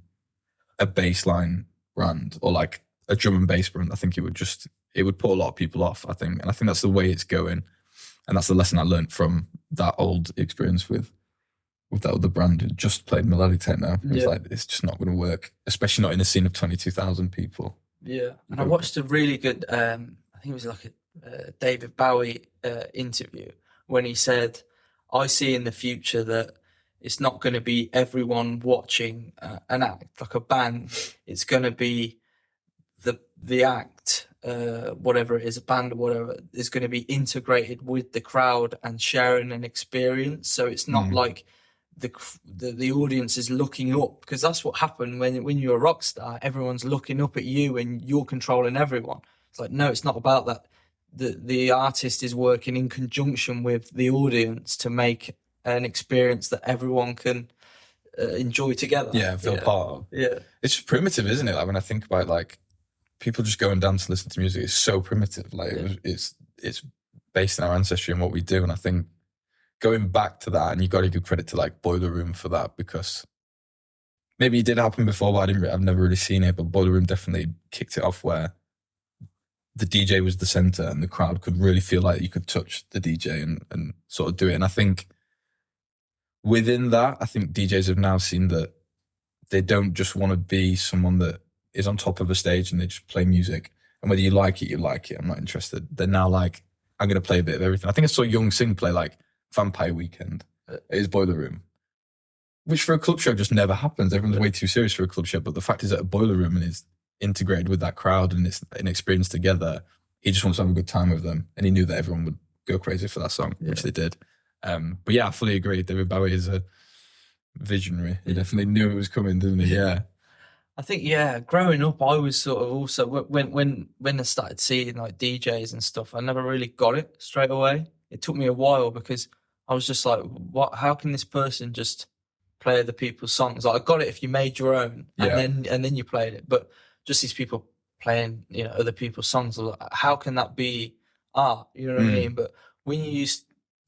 a bassline brand or like a drum and bass brand. I think it would put a lot of people off, I think. And I think that's the way it's going. And that's the lesson I learned from that old experience with that other brand who just played melodic techno. It's like, it's just not going to work, especially not in a scene of 22,000 people. Yeah. And I watched a really good, I think it was like a David Bowie interview when he said, I see in the future that it's not going to be everyone watching an act, like a band. It's going to be the act, whatever it is, a band or whatever, is going to be integrated with the crowd and sharing an experience. So it's not like the audience is looking up, because that's what happened when you're a rock star. Everyone's looking up at you and you're controlling everyone. It's like, no, it's not about that. The artist is working in conjunction with the audience to make an experience that everyone can enjoy together. Yeah, feel part of. Yeah. It's just primitive, isn't it? Like when I think about like people just go and dance and listen to music, it's so primitive. Like it's based on our ancestry and what we do. And I think going back to that, and you got to give credit to like Boiler Room for that, because maybe it did happen before, but I've never really seen it. But Boiler Room definitely kicked it off, where the DJ was the center and the crowd could really feel like you could touch the DJ and sort of do it. And I think within that, I think DJs have now seen that they don't just want to be someone that is on top of a stage and they just play music. And whether you like it, you like it. I'm not interested. They're now like, I'm going to play a bit of everything. I think I saw Young Sing play like Vampire Weekend. at his boiler room, which for a club show just never happens. Everyone's way too serious for a club show. But the fact is, at a boiler room and is integrated with that crowd and it's an experience together, he just wants to have a good time with them. And he knew that everyone would go crazy for that song, which they did. But yeah, I fully agree. David Bowie is a visionary. He definitely knew it was coming, didn't he? Yeah. I think, growing up, I was sort of also, when I started seeing like DJs and stuff, I never really got it straight away. It took me a while because I was just like, what? How can this person just play other people's songs? Like, I got it if you made your own and then you played it, but just these people playing, other people's songs, like, how can that be art? You know what I mean? But when you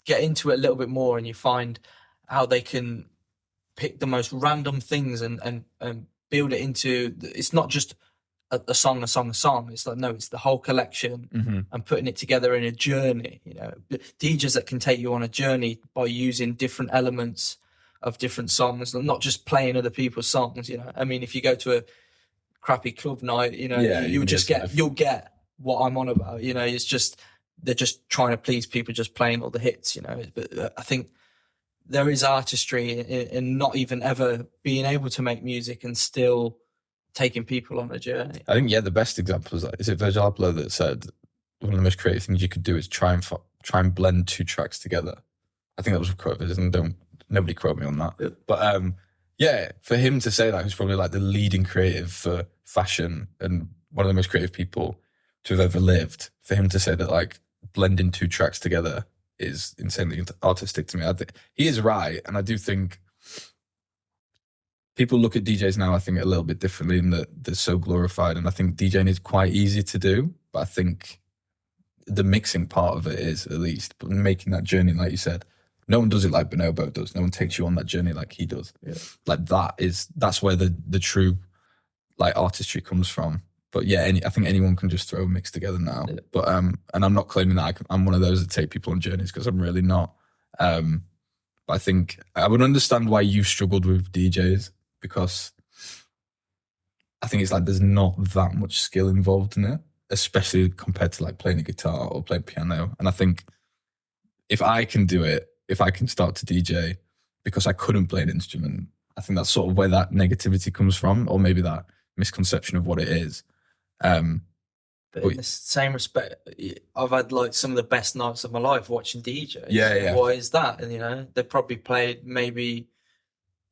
get into it a little bit more and you find how they can pick the most random things and build it into, it's not just a song. It's like, no, it's the whole collection and putting it together in a journey. DJs that can take you on a journey by using different elements of different songs, and not just playing other people's songs. I mean, if you go to a crappy club night, you'll get what I'm on about. It's just, they're just trying to please people, just playing all the hits. But I think there is artistry in not even ever being able to make music and still taking people on a journey. I think, the best example is it Virgil Abloh that said one of the most creative things you could do is try and blend two tracks together. I think that was a quote of his, and nobody quote me on that. Yeah. But for him to say that, who's probably like the leading creative for fashion and one of the most creative people to have ever lived, for him to say that like blending two tracks together is insanely artistic to me. I think he is right, and I do think people look at DJs now, I think, a little bit differently in that they're so glorified, and I think DJing is quite easy to do, but I think the mixing part of it is, at least, but making that journey, like you said, no one does it like Bonobo does. No one takes you on that journey like he does. Yeah. Like that's where the true like artistry comes from. But I think anyone can just throw a mix together now. Yeah. But and I'm not claiming that I'm one of those that take people on journeys, because I'm really not. But I think I would understand why you struggled with DJs, because I think it's like there's not that much skill involved in it, especially compared to like playing a guitar or playing piano. And I think if I can do it, if I can start to DJ because I couldn't play an instrument, I think that's sort of where that negativity comes from, or maybe that misconception of what it is. But in the same respect, I've had like some of the best nights of my life watching DJs. Yeah. Why is that? And they probably played maybe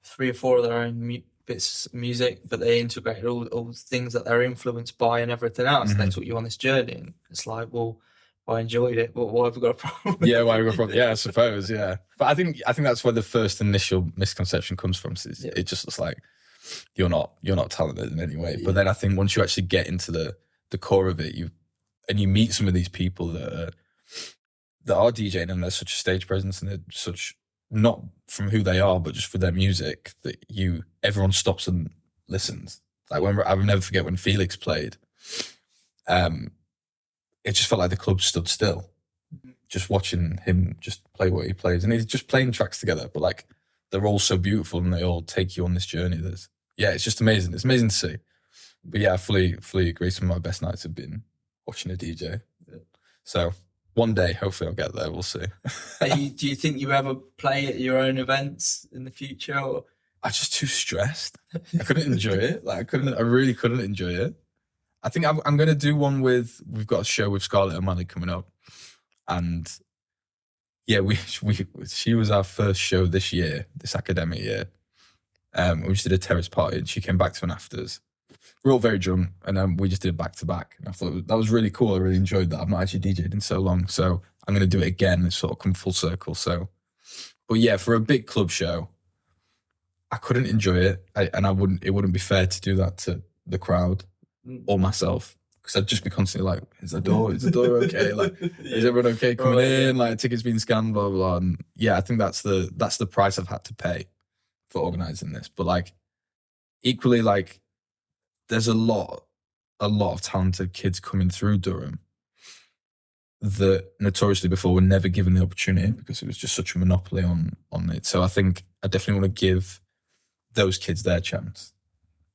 3 or 4 of their own bits of music, but they integrated all things that they're influenced by and everything else. Mm-hmm. They took you on this journey, and it's like, well, I enjoyed it, but why have we got a problem? Why have we got a problem? Yeah, I suppose. Yeah, but I think that's where the first initial misconception comes from. So it just looks like you're not talented in any way. Yeah. But then I think once you actually get into the core of it, you meet some of these people that are DJing, and they're such a stage presence, and they're such, not from who they are, but just for their music, that everyone stops and listens. Like I will never forget when Felix played. It just felt like the club stood still, just watching him just play what he plays, and he's just playing tracks together. But like they're all so beautiful, and they all take you on this journey. It's just amazing. It's amazing to see. But yeah, I fully agree. Some of my best nights have been watching a DJ. Yeah. So one day, hopefully, I'll get there. We'll see. Do you think you ever play at your own events in the future? Or? I'm just too stressed. I couldn't enjoy it. I really couldn't enjoy it. I think I'm going to do one we've got a show with Scarlett O'Malley coming up. And yeah, she was our first show this academic year. We just did a terrace party, and she came back to an afters. We're all very drunk, and we just did it back to back. And I thought that was really cool. I really enjoyed that. I've not actually DJed in so long, so I'm going to do it again. It's sort of come full circle. So, but yeah, for a big club show, I couldn't enjoy it, and it wouldn't be fair to do that to the crowd or myself, because I'd just be constantly like, is the door okay? Like, is everyone okay coming in? Like, tickets being scanned, blah, blah, blah. And yeah, I think that's the price I've had to pay for organizing this. But like, equally, like, there's a lot of talented kids coming through Durham that notoriously before were never given the opportunity because it was just such a monopoly on it. So I think I definitely want to give those kids their chance,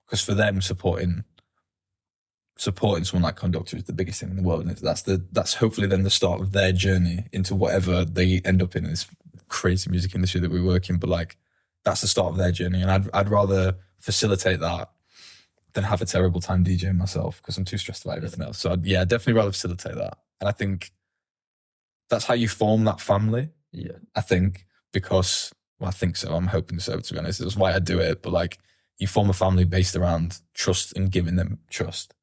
because for them, supporting someone like Conductor is the biggest thing in the world, and that's hopefully then the start of their journey into whatever they end up in. Is crazy music industry that we work in, but like that's the start of their journey, and I'd rather facilitate that than have a terrible time DJing myself because I'm too stressed about everything else. So I'd definitely rather facilitate that, and I think that's how you form that family. Yeah, I think because I think so. I'm hoping so. To be honest, that's why I do it. But like, you form a family based around trust and giving them trust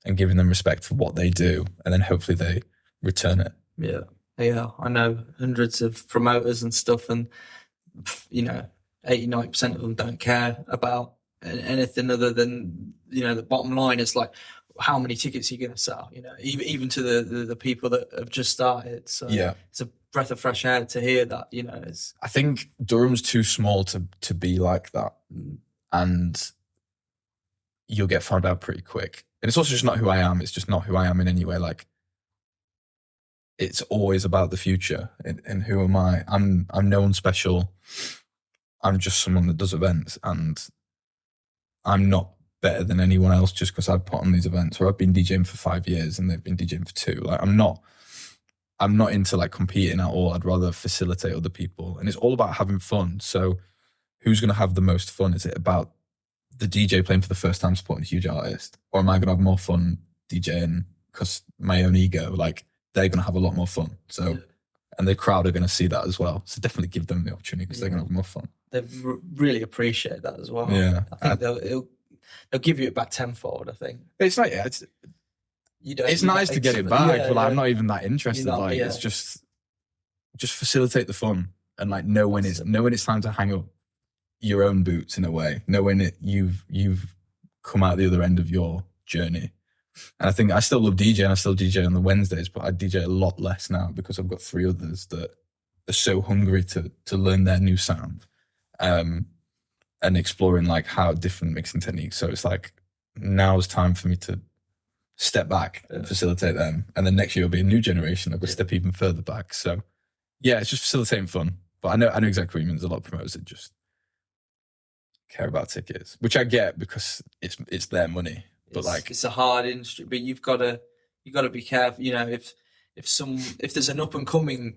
and giving them respect for what they do, and then hopefully they return it. Yeah. Yeah, I know hundreds of promoters and stuff, and 80-90% of them don't care about anything other than the bottom line is like how many tickets you're going to sell. Even to the people that have just started. So it's a breath of fresh air to hear that. I think Durham's too small to be like that, and you'll get found out pretty quick. And it's also just not who I am. It's just not who I am in any way. Like, it's always about the future and who am I? I'm no one special. I'm just someone that does events, and I'm not better than anyone else just because I've put on these events, or I've been DJing for 5 years and they've been DJing for 2. Like, I'm not into like competing at all. I'd rather facilitate other people, and it's all about having fun. So who's going to have the most fun? Is it about the DJ playing for the first time supporting a huge artist, or am I going to have more fun DJing because my own ego? Like, they're going to have a lot more fun. So, and the crowd are going to see that as well. So definitely give them the opportunity because they're going to have more fun. They really appreciate that as well. Yeah, I think they'll give you it back tenfold. I think it's like it's nice to get it back, but I'm not even that interested. It's just facilitate the fun and like know when it's time to hang up your own boots in a way. Know when you've come out the other end of your journey. And I think I still love DJing. I still DJ on the Wednesdays, but I DJ a lot less now because I've got 3 others that are so hungry to learn their new sound, and exploring like how different mixing techniques. So it's like, now's time for me to step back and facilitate them. And then next year will be a new generation. I'll go step even further back. So yeah, it's just facilitating fun. But I know exactly what you mean. There's a lot of promoters that just care about tickets, which I get because it's their money. But it's a hard industry, but you've got to be careful. If there's an up and coming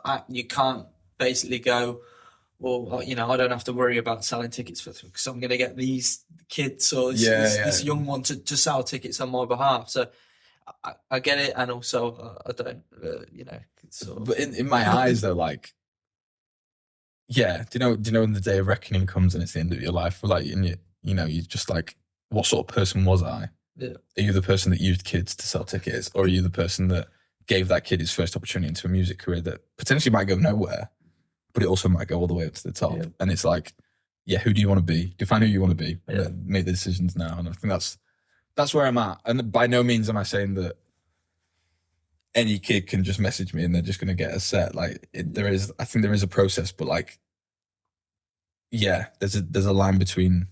act, you can't basically go, well, I don't have to worry about selling tickets because I'm going to get these kids or this young one to sell tickets on my behalf. So I get it, and also I don't, But in my eyes, though, like, yeah, do you know when the day of reckoning comes and it's the end of your life? Like, and you're just like, what sort of person was I? Yeah. Are you the person that used kids to sell tickets, or are you the person that gave that kid his first opportunity into a music career that potentially might go nowhere, but it also might go all the way up to the top? And it's like, who do you want to be? Define who you want to be. Make the decisions now. And I think that's where I'm at. And by no means am I saying that any kid can just message me and they're just going to get a set. Like, I think there is a process, but like, there's a line between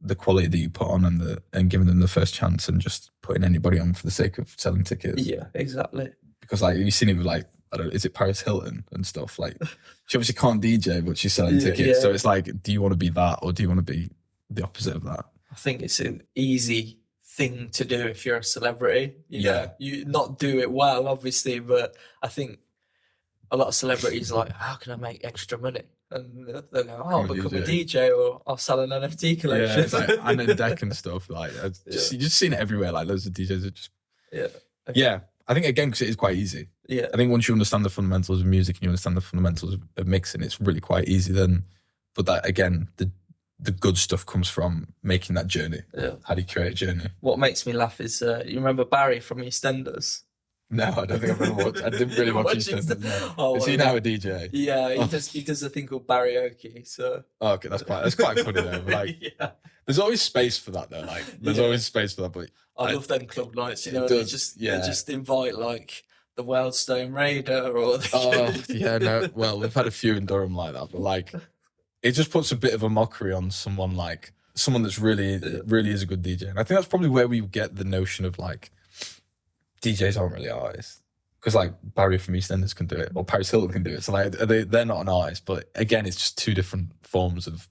the quality that you put on and giving them the first chance and just putting anybody on for the sake of selling tickets. Yeah, exactly. Because like, you've seen it with like, I don't know, is it Paris Hilton and stuff? Like, she obviously can't DJ, but she's selling tickets. Yeah. So it's like, do you want to be that, or do you want to be the opposite of that? I think it's an easy thing to do if you're a celebrity. You not do it well, obviously, but I think a lot of celebrities are like, how can I make extra money? And they'll go, I'll become a DJ, or I'll sell an NFT collection. Yeah, it's like Anna Deck and stuff. Like, you just seen it everywhere. Like, loads of DJs are just I think, again, because it is quite easy. Yeah. I think once you understand the fundamentals of music and you understand the fundamentals of mixing, it's really quite easy then. But that, again, the good stuff comes from making that journey. Yeah. How do you create a journey? What makes me laugh is, you remember Barry from EastEnders? No, I don't think I've ever watched. I didn't really watch EastEnders. No. Is he now a DJ? Yeah, he does a thing called karaoke. So okay, that's quite funny though. Like, there's always space for that though. Like, there's always space for that. But I love them club nights. They just invite like the Wildstone Raider or. Well, we've had a few in Durham like that, but like, it just puts a bit of a mockery on someone that's really is a good DJ, and I think that's probably where we get the notion of like, DJs aren't really artists, because like Barry from EastEnders can do it, or Paris Hilton can do it. So like, they're not an artist, but again, it's just 2 different forms of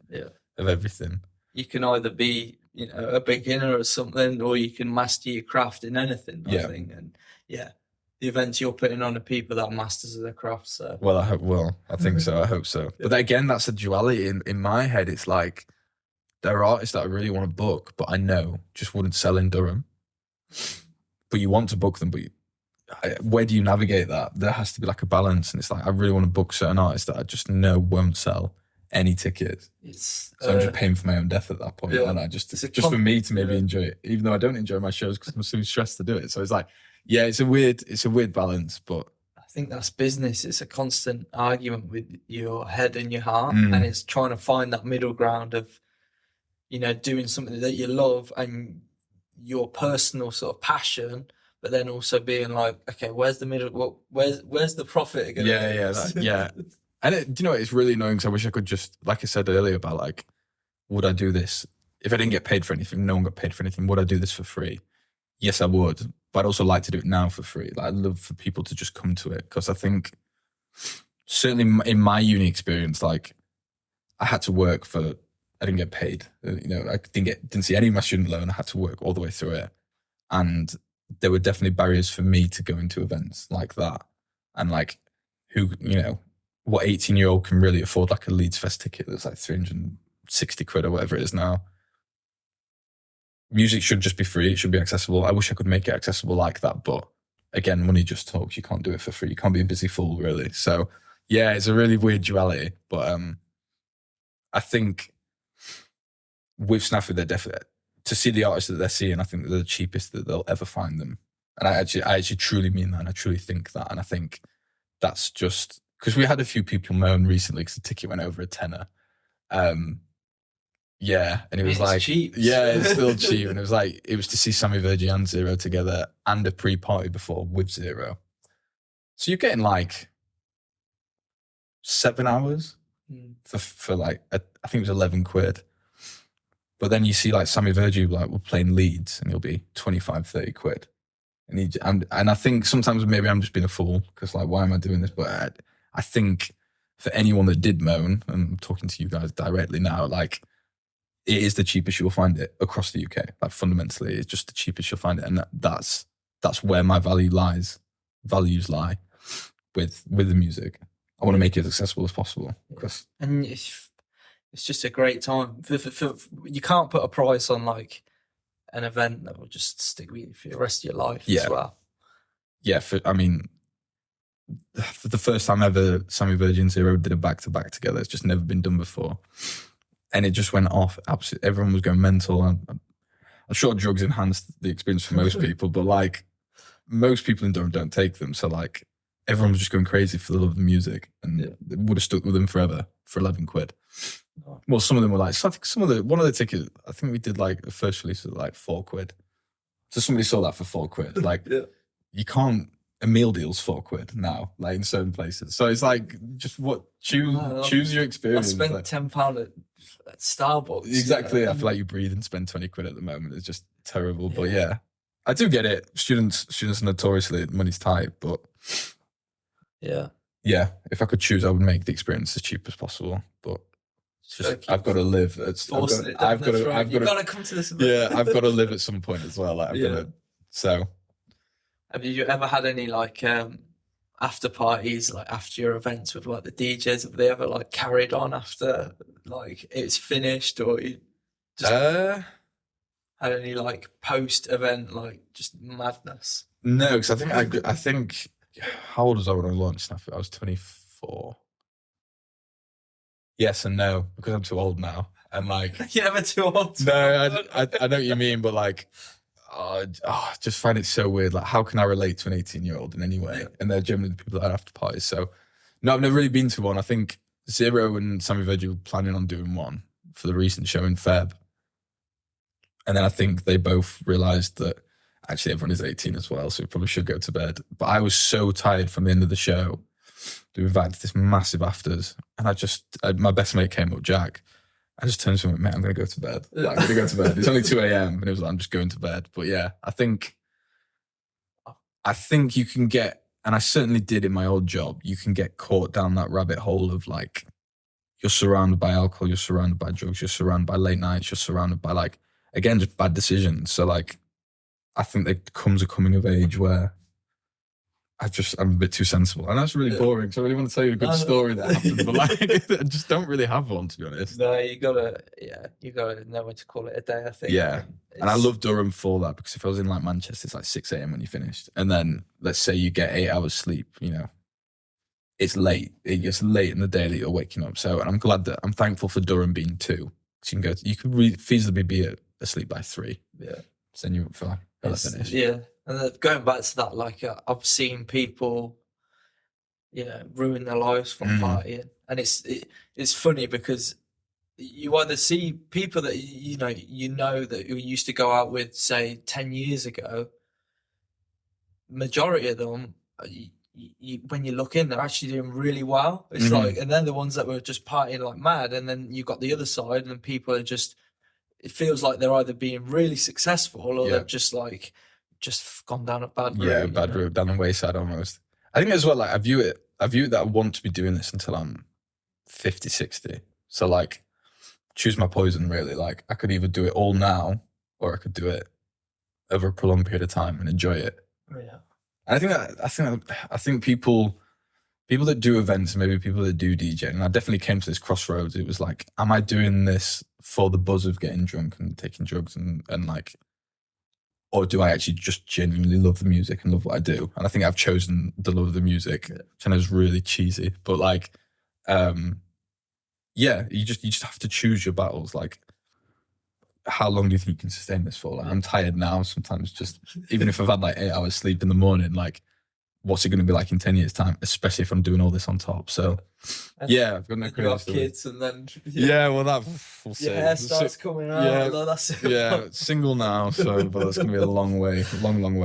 everything. You can either be a beginner or something, or you can master your craft in anything. I think, and the events you're putting on are people that are masters of their craft. So Well, I think so. I hope so. But again, that's a duality in my head. It's like there are artists that I really want to book, but I know just wouldn't sell in Durham. But you want to book them, but where do you navigate that? There has to be like a balance, and it's like I really want to book certain artists that I just know won't sell any tickets. So I'm just paying for my own death at that point, and I just for me to maybe enjoy it, even though I don't enjoy my shows because I'm so stressed to do it. So it's like, yeah, it's a weird balance, but I think that's business. It's a constant argument with your head and your heart, and it's trying to find that middle ground of, doing something that you love and your personal sort of passion, but then also being like, okay, where's the middle? Where's the profit? Yeah. And it's really annoying because I wish I could just, like I said earlier about like, would I do this if I didn't get paid for anything? No one got paid for anything. Would I do this for free? Yes, I would. But I'd also like to do it now for free. Like, I'd love for people to just come to it because I think certainly in my uni experience, like I had to work for. I didn't get paid. I didn't see any of my student loan. I had to work all the way through it, and there were definitely barriers for me to go into events like that. And like, what 18-year-old can really afford like a Leeds Fest ticket that's like 360 quid or whatever it is now? Music should just be free. It should be accessible. I wish I could make it accessible like that. But again, money just talks. You can't do it for free. You can't be a busy fool, really. So yeah, it's a really weird duality. But I think with SNAFU, they're definitely, to see the artists that they're seeing, I think they're the cheapest that they'll ever find them. And I actually truly mean that. And I truly think that. And I think that's just, because we had a few people moan recently because the ticket went over a tenner. Yeah, and it was like cheap. Yeah, it's still cheap. And it was to see Sammy Virgie and Zero together and a pre-party before with Zero. So you're getting like 7 hours for like I think it was 11 quid. But then you see like Sammy Virgie like we're playing Leeds and he'll be 25, 30 quid. And I think sometimes maybe I'm just being a fool because like why am I doing this? But I think for anyone that did moan, and I'm talking to you guys directly now, like it is the cheapest you'll find it across the UK. Like fundamentally, it's just the cheapest you'll find it, and that's where my values lie with the music. I want to make it as accessible as possible. And it's just a great time. You can't put a price on like an event that will just stick with you for the rest of your life as well. Yeah, for the first time ever, Sammy Virgie and Zero did a back-to-back together. It's just never been done before. And it just went off. Absolutely, everyone was going mental. I'm sure drugs enhanced the experience for most people, but like most people in Durham don't take them. So like everyone was just going crazy for the love of the music, and it would have stuck with them forever for 11 quid. Well, some of them were like, so I think one of the tickets, I think we did like the first release was like 4 quid. So somebody saw that for 4 quid. Like you can't, a meal deal's 4 quid now, like in certain places. So it's like, just choose your experience. I spent £10 at Starbucks. Exactly. I feel like you breathe and spend 20 quid at the moment. It's just terrible. But yeah, I do get it. Students are notoriously, money's tight, but yeah, if I could choose, I would make the experience as cheap as possible. But I've got to live. I've got to come to this event. Yeah, I've got to live at some point as well. Like I've got to. So, have you ever had any like after parties, like after your events with like the DJs? Have they ever like carried on after like it's finished, or you just had any like post event like just madness? No, because I think how old was I when I launched SNAFU? I was 24. Yes and no, because I'm too old now. And like you're never too old. No, I know what you mean, but like I just find it so weird. Like how can I relate to an 18-year-old in any way? Yeah. And they're generally the people that are after parties. So no, I've never really been to one. I think Zero and Sammy Virgie were planning on doing one for the recent show in Feb. And then I think they both realised that actually everyone is 18 as well, so we probably should go to bed. But I was so tired from the end of the show. We were invited to this massive afters, and my best mate came up, Jack. I just turned to him and went, mate, I'm going to go to bed. Like, I'm going to go to bed. It's only 2 a.m. And it was like, I'm just going to bed. But yeah, I think you can get, and I certainly did in my old job, you can get caught down that rabbit hole of like, you're surrounded by alcohol, you're surrounded by drugs, you're surrounded by late nights, you're surrounded by like, again, just bad decisions. So like, I think there comes a coming of age where I'm a bit too sensible, and that's really boring. So I really want to tell you a good story that happened, but like, I just don't really have one, to be honest. No, you gotta know when to call it a day, I think. Yeah, and I love Durham for that, because if I was in like Manchester, it's like 6 a.m. when you finished, and then let's say you get 8 hours sleep, you know, it's late. It gets late in the day that you're waking up. So, and I'm thankful for Durham being 2. So you could feasibly be asleep by 3. Yeah, so then you feel like finish. Yeah. And going back to that, like I've seen people, ruin their lives from partying, and it's funny because you either see people that that you used to go out with, say 10 years ago. Majority of them, when you look in, they're actually doing really well. It's like, and they're the ones that were just partying like mad, and then you got the other side, and people are just. It feels like they're either being really successful or they've just gone down a bad route. Yeah, bad route, down the wayside almost. I think as well, like I view it that I want to be doing this until I'm 50, 60. So like, choose my poison really. Like I could either do it all now, or I could do it over a prolonged period of time and enjoy it. Yeah. And I think people that do events, maybe people that do DJ, and I definitely came to this crossroads. It was like, am I doing this for the buzz of getting drunk and taking drugs and like, or do I actually just genuinely love the music and love what I do? And I think I've chosen the love of the music, which I know is really cheesy, but like, you just have to choose your battles. Like, how long do you think you can sustain this for? Like, I'm tired now. Sometimes just, even if I've had like 8 hours sleep in the morning, like, what's it going to be like in 10 years time, especially if I'm doing all this on top? So I've got no you have kids, and then we'll see. Your hair starts coming out. That's it. Single now, so but that's going to be a long way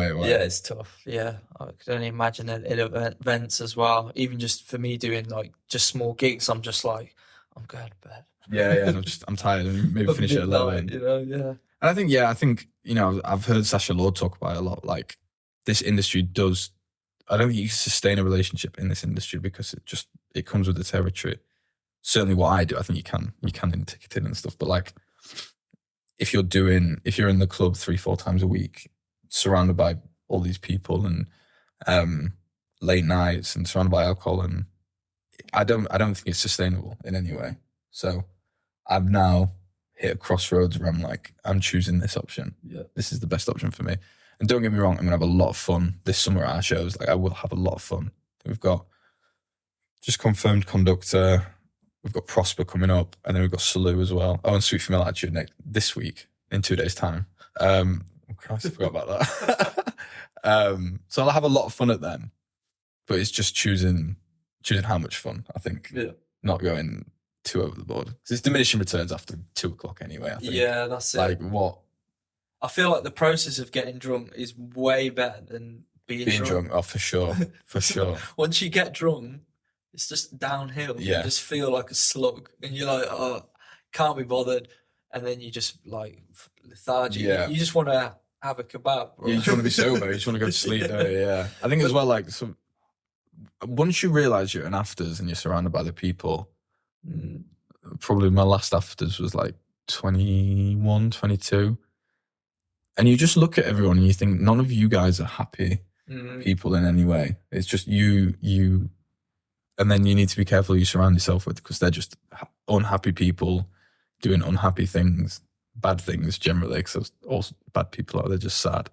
away. Yeah, it's tough. Yeah, I could only imagine at events as well. Even just for me doing like just small gigs, I'm just like, I'm going to bed. Yeah, I'm tired, and maybe finish at 11. And I think I've heard Sasha Lord talk about it a lot. Like, this industry does. I don't think you can sustain a relationship in this industry because it comes with the territory. Certainly what I do, I think you can in ticketing and stuff. But like, if you're in the club 3-4 times a week, surrounded by all these people and late nights and surrounded by alcohol, and I don't think it's sustainable in any way. So I've now hit a crossroads where I'm like, I'm choosing this option. Yeah, this is the best option for me. And don't get me wrong, I'm going to have a lot of fun this summer at our shows. Like, I will have a lot of fun. We've got just confirmed conductor. We've got Prosper coming up. And then we've got Salou as well. Oh, and Sweet Female Attitude this week, in 2 days' time. Christ, I forgot about that. So I'll have a lot of fun at them. But it's just choosing how much fun, I think. Yeah. Not going too over the board. Because it's diminishing returns after 2 o'clock anyway, I think. Yeah, that's it. Like, what? I feel like the process of getting drunk is way better than being drunk. Oh, for sure. For sure. Once you get drunk, it's just downhill. Yeah. You just feel like a slug. And you're like, oh, can't be bothered. And then you just like lethargic. Yeah. You just want to have a kebab. Bro. You just want to be sober. You just want to go to sleep. Yeah. I think as well, like, once you realise you're in afters and you're surrounded by the people, probably my last afters was like 21, 22. And you just look at everyone and you think, none of you guys are happy people in any way. It's just you, and then you need to be careful who you surround yourself with, because they're just unhappy people doing unhappy things, bad things generally, because all bad people are, they're just sad.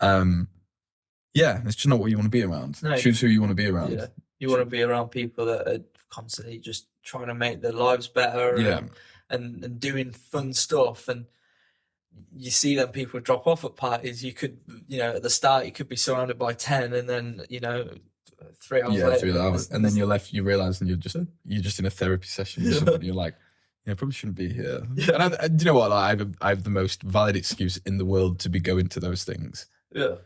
It's just not what you want to be around. No, choose who you want to be around. Yeah. You want to be around people that are constantly just trying to make their lives better and doing fun stuff. And you see them people drop off at parties. You could, at the start, you could be surrounded by 10, and then, 3 hours later. 3 hours. And then you're left, you realise, and you're just in a therapy session with somebody. You're like, I probably shouldn't be here. Yeah. And do you know what? Like, I have the most valid excuse in the world to be going to those things. Yeah.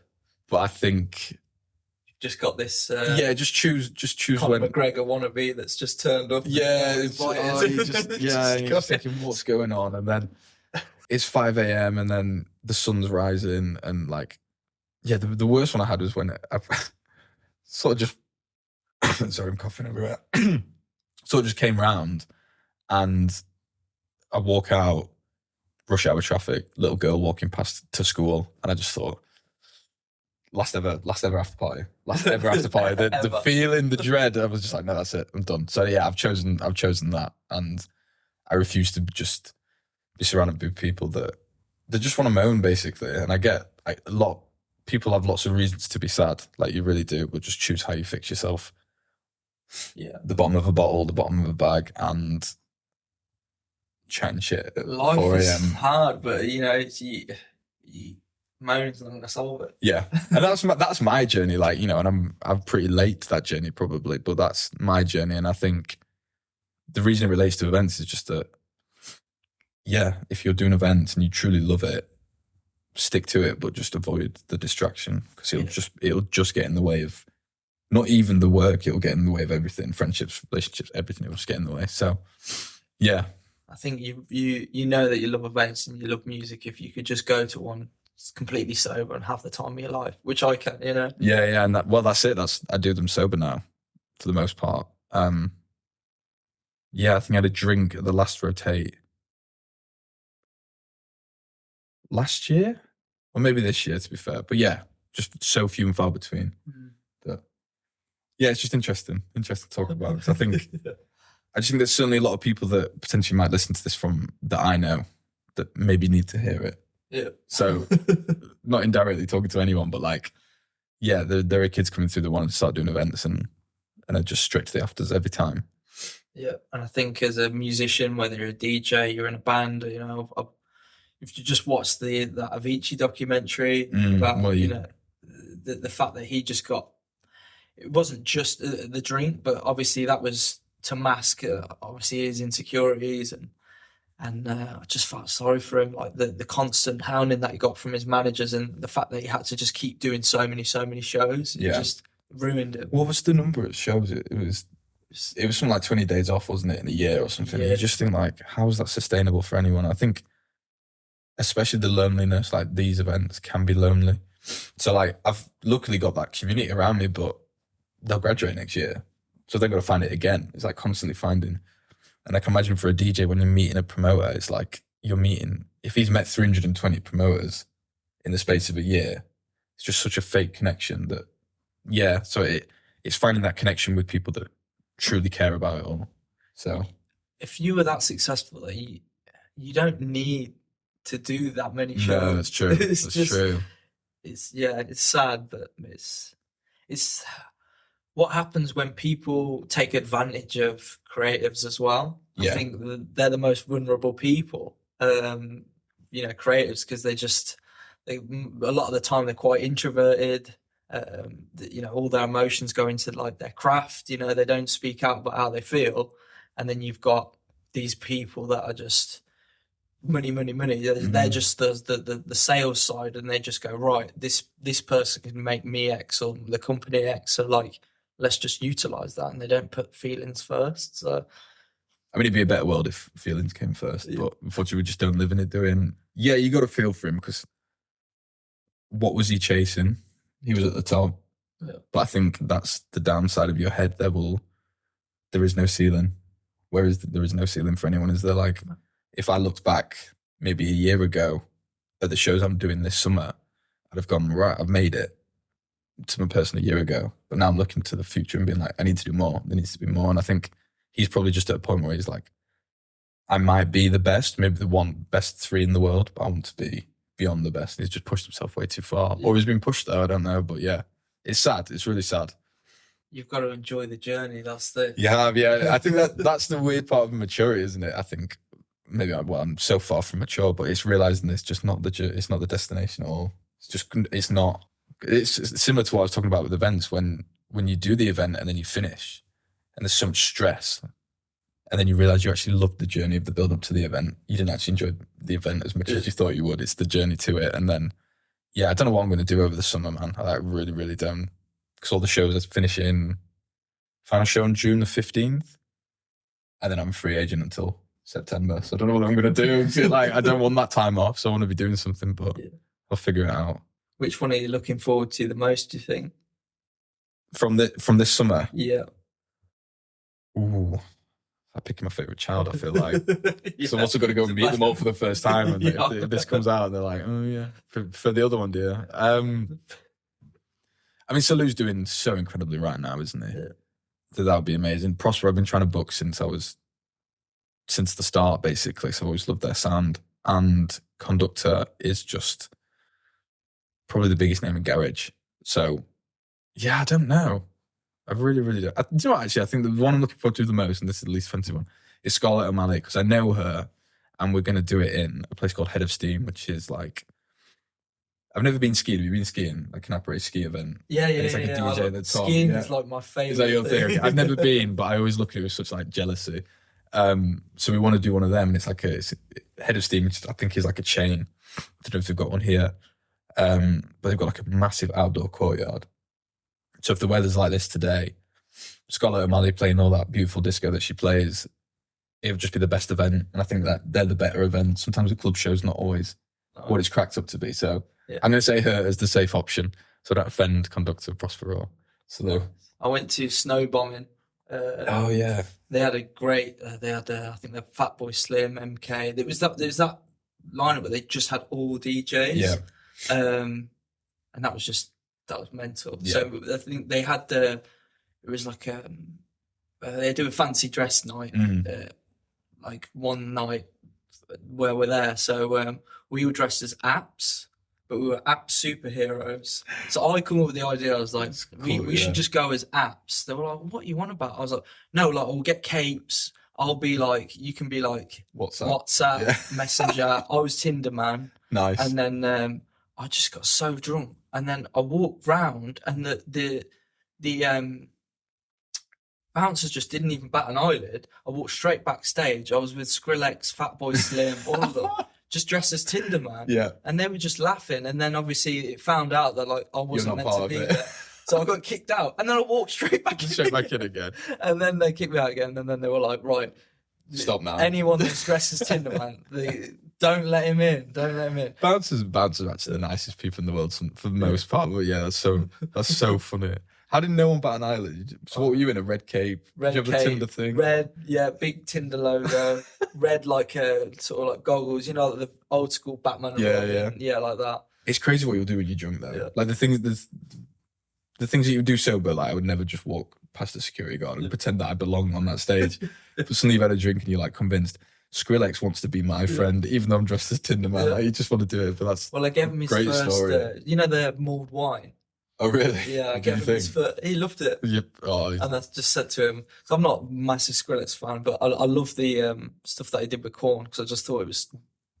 But I think just got this. Just choose Conor McGregor wannabe that's just turned up. Yeah, you're just thinking, what's going on? And then it's 5 a.m. and then the sun's rising, and like, the worst one I had was when I sort of just sorry, I'm coughing everywhere. Sort of just came round, and I walk out, rush hour traffic, little girl walking past to school, and I just thought, last ever after party. The feeling, the dread. I was just like, no, that's it. I'm done. So yeah, I've chosen that, and I refuse to just be surrounded by people that just want to moan, basically. And I get a lot. People have lots of reasons to be sad, like you really do, but just choose how you fix yourself. Yeah, the bottom of a bottle, the bottom of a bag, and chatting shit at life 4 is a.m. hard, but you know, moaning's not going to solve it. Yeah, and that's my journey. Like, you know, and I'm pretty late to that journey probably, but that's my journey. And I think the reason it relates to events is just that, yeah, if you're doing events and you truly love it, stick to it, but just avoid the distraction, because it'll just get in the way of not even the work. It'll get in the way of everything, friendships, relationships, everything. It will just get in the way. So, yeah. I think you know that you love events and you love music if you could just go to one completely sober and have the time of your life, which I can, you know. Yeah, and that's it. I do them sober now, for the most part. Yeah, I think I had a drink at the last rotate last year, or maybe this year, to be fair. But yeah, just so few and far between. But yeah, it's just interesting to talk about. 'Cause I think I just think there's certainly a lot of people that potentially might listen to this from that I know that maybe need to hear it. Yeah. So not indirectly talking to anyone, but like, yeah, there are kids coming through that want to start doing events and are just straight to the afters every time. Yeah, and I think as a musician, whether you're a DJ, you're in a band, you know, if you just watch that Avicii documentary about, you know, the fact that he just got, it wasn't just the drink, but obviously that was to mask obviously his insecurities, and I just felt sorry for him, like the constant hounding that he got from his managers, and the fact that he had to just keep doing so many shows. It just ruined it. What was the number of shows? It was something like 20 days off, wasn't it, in a year or something? Yeah. You just think, like, how is that sustainable for anyone? I think especially the loneliness, like these events can be lonely. So like I've luckily got that community around me, but they'll graduate next year, so they've got to find it again. It's like constantly finding. And I can imagine for a DJ, when you're meeting a promoter, it's like you're meeting, if he's met 320 promoters in the space of a year, it's just such a fake connection that, yeah, so it's finding that connection with people that truly care about it all. So if you were that successful, that you don't need to do that many shows. No, that's true. That's true. It's sad, but it's what happens when people take advantage of creatives as well. Yeah. I think they're the most vulnerable people, you know, creatives, because a lot of the time they're quite introverted. You know, all their emotions go into like their craft. You know, they don't speak out about how they feel, and then you've got these people that are just money. They're just the sales side, and they just go, right, this person can make me X or the company X, so like let's just utilize that, and they don't put feelings first. So I mean, it'd be a better world if feelings came first, but unfortunately we just don't live in it. Yeah, you got to feel for him, because what was he chasing? He was at the top. Yeah. But I think that's the downside of your head. There is no ceiling. Whereas there is no ceiling for anyone, is there? Like, if I looked back maybe a year ago at the shows I'm doing this summer, I'd have gone, right, I've made it to my person a year ago. But now I'm looking to the future and being like, I need to do more. There needs to be more. And I think he's probably just at a point where he's like, I might be the best, maybe the best 3 in the world, but I want to be beyond the best. He's just pushed himself way too far. Yeah. Or he's been pushed there, I don't know. But yeah, it's sad. It's really sad. You've got to enjoy the journey. That's yeah. I think that's the weird part of maturity, isn't it? I think maybe I'm so far from mature, but it's realizing it's just not it's not the destination at all. It's not. It's similar to what I was talking about with events. When you do the event and then you finish, and there's so much stress, and then you realize you actually loved the journey of the build up to the event. You didn't actually enjoy the event as much as you thought you would. It's the journey to it. And then, yeah, I don't know what I'm going to do over the summer, man. I really, really don't. Because all the shows are finishing, final show on June the 15th. And then I'm a free agent until September. So I don't know what I'm going to do. Like, I don't want that time off. So I want to be doing something, but I'll figure it out. Which one are you looking forward to the most, do you think? From this summer? Yeah. Ooh. I'm picking my favourite child, I feel like. So I'm also going to go and meet them all for the first time. And if this comes out, they're like, oh, yeah, for the other one, dear. I mean, Salu's doing so incredibly right now, isn't he? Yeah. That would be amazing. Prosper, I've been trying to book since the start, basically. So I've always loved their sound. And Conductor is just probably the biggest name in garage. So, yeah, I don't know. I really, really don't. Do you know what, actually, I think the one I'm looking forward to the most, and this is the least fancy one, is Scarlett O'Malley, because I know her, and we're going to do it in a place called Head of Steam, which is like, I've never been skiing. Have you been skiing? Like an après ski event? Yeah. And it's like a DJ at the top. Skiing is like my favourite. Is that your thing? I've never been, but I always look at it with such like jealousy. So we want to do one of them, and it's Head of Steam, which I think is like a chain. I don't know if they've got one here, but they've got like a massive outdoor courtyard. So if the weather's like this today, Scarlett O'Malley playing all that beautiful disco that she plays, it would just be the best event. And I think that they're the better event. Sometimes a club show's not always what it's cracked up to be. So I'm going to say her as the safe option, so I don't offend Conductor, Prosper, or so. I went to snow bombing. Oh yeah, they had a great. They had I think the Fatboy Slim, MK. There was that lineup where they just had all DJs. Yeah. And that was mental. Yeah. So I think they had it was like they do a fancy dress night, like one night where we're there. So we were dressed as apps, but we were app superheroes. So I come up with the idea. I was like, we should just go as apps. They were like, what you want about? I was like, no, like we'll get capes. I'll be like, you can be like WhatsApp, Messenger. I was Tinder man. Nice. And then I just got so drunk, and then I walked round, and the bouncers just didn't even bat an eyelid. I walked straight backstage. I was with Skrillex, Fatboy Slim, all of them, just dressed as Tinder man. Yeah. And they were just laughing. And then obviously it found out that like I wasn't meant to be there. So I got kicked out. And then I walked straight back in again. And then they kicked me out again. And then they were like, right, stop now. Anyone that's dressed as Tinder man, don't let him in. Don't let him in. Bouncers are actually the nicest people in the world for the most part. But yeah, that's so funny. How did no one bat an eyelid? So what were you in, a red cape? Red did you have cape, a Tinder thing? Red, yeah, big Tinder logo. Red like sort of like goggles, you know, like the old school Batman. Yeah, like that. It's crazy what you'll do when you're drunk though. Yeah. Like the things that you do sober, like I would never just walk past a security guard and pretend that I belong on that stage. But suddenly you've had a drink and you're like convinced Skrillex wants to be my friend, even though I'm dressed as Tinder man. Like, you just want to do it, but that's I gave him his great first, story. you know, the mulled wine. Oh really? Yeah, I gave him his first. He loved it. Yep. Oh, and I just said to him, so I'm not a massive Skrillex fan, but I love the stuff that he did with Korn, because I just thought it was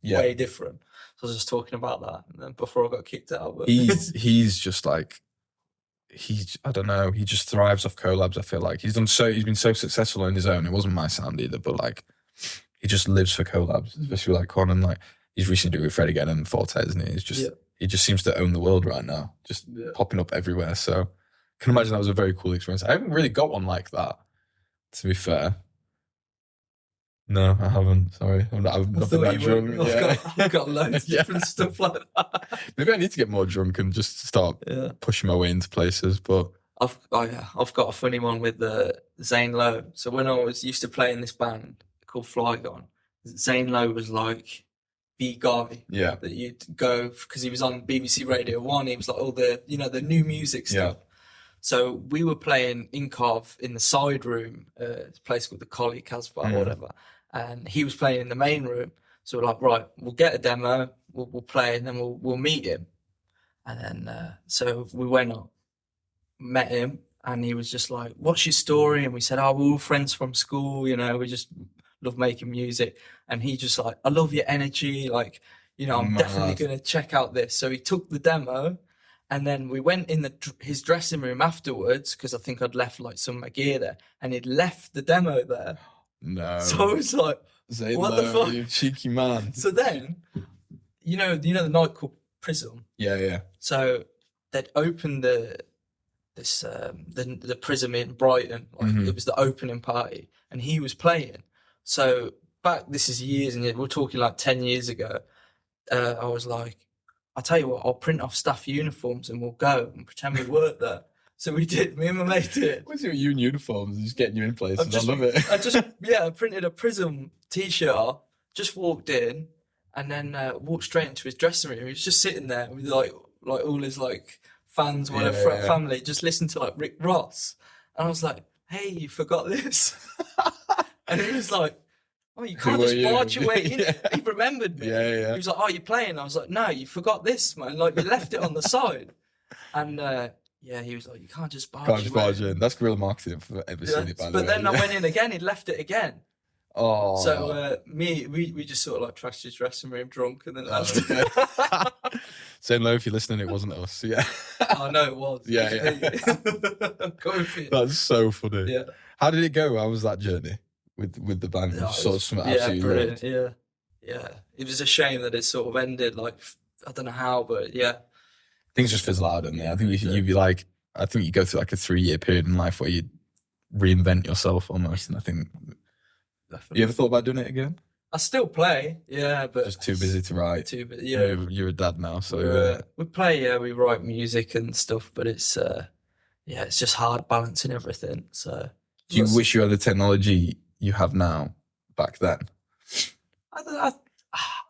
way different. So I was just talking about that, and then before I got kicked out. But he's just like, I don't know, he just thrives off collabs. I feel like he's been so successful on his own. It wasn't my sound either, but like he just lives for collabs, especially with like Korn, and like he's recently doing with Fred again and Forte, isn't he? He's just he just seems to own the world right now, just popping up everywhere. So I can imagine that was a very cool experience. I haven't really got one like that, to be fair. No, I haven't. Sorry, I've not been that drunk. I've got loads of different stuff like that. Maybe I need to get more drunk and just start pushing my way into places. But I've got a funny one with Zane Lowe. So when I used to play in this band called Flygon, Zane Lowe was like the guy that you'd go, because he was on BBC Radio 1. He was like all the the new music stuff. So we were playing Inkov in the side room, a place called the Collie Casbah or whatever, and he was playing in the main room. So we're like, right, we'll get a demo, we'll play, and then we'll meet him. And then so we went up, met him, and he was just like, "What's your story?" And we said, "Oh, we're all friends from school. We just love making music." And he just like, "I love your energy. Like, I'm definitely gonna check out this." So he took the demo. And then we went in his dressing room afterwards, because I think I'd left like some of my gear there, and he'd left the demo there. No. So I was like, what the fuck? You cheeky man. So then, you know the night called Prism? Yeah. So they'd opened the Prism in Brighton. Like, it was the opening party, and he was playing. So this is years, and we're talking like 10 years ago, I was like, I'll tell you what, I'll print off staff uniforms and we'll go and pretend we work there. So we did. Me and my mate did. What's you in uniforms? Just getting you in places. I love it. I printed a Prism t-shirt, just walked in, and then walked straight into his dressing room. He was just sitting there with like all his like fans, whatever, family, just listen to like Rick Ross. And I was like, hey, you forgot this. And he was like, oh, you can't just barge your way in. He remembered me. Yeah. He was like, oh, you're playing? I was like, no, you forgot this, man. Like, you left it on the side. And he was like, you can't just barge in. That's guerrilla marketing if I've ever seen it, by the way. But then I went in again, he'd left it again. Oh. So we just sort of like trashed his dressing room drunk and then left. Saying low, if you're listening, it wasn't us. Yeah. Oh, no, it was. Yeah. I'm going for it. That's so funny. Yeah. How did it go? How was that journey with the band? Brilliant. Yeah. It was a shame that it sort of ended. Like, I don't know how, but yeah. Things just fizzle out, don't they? I think you'd be like, I think you go through like a 3-year period in life where you reinvent yourself almost. And I think, you ever thought about doing it again? I still play, yeah, but just too busy to write. You're a dad now, so we play. We write music and stuff, but it's it's just hard balancing everything. So, do you wish you had the technology you have now back then? I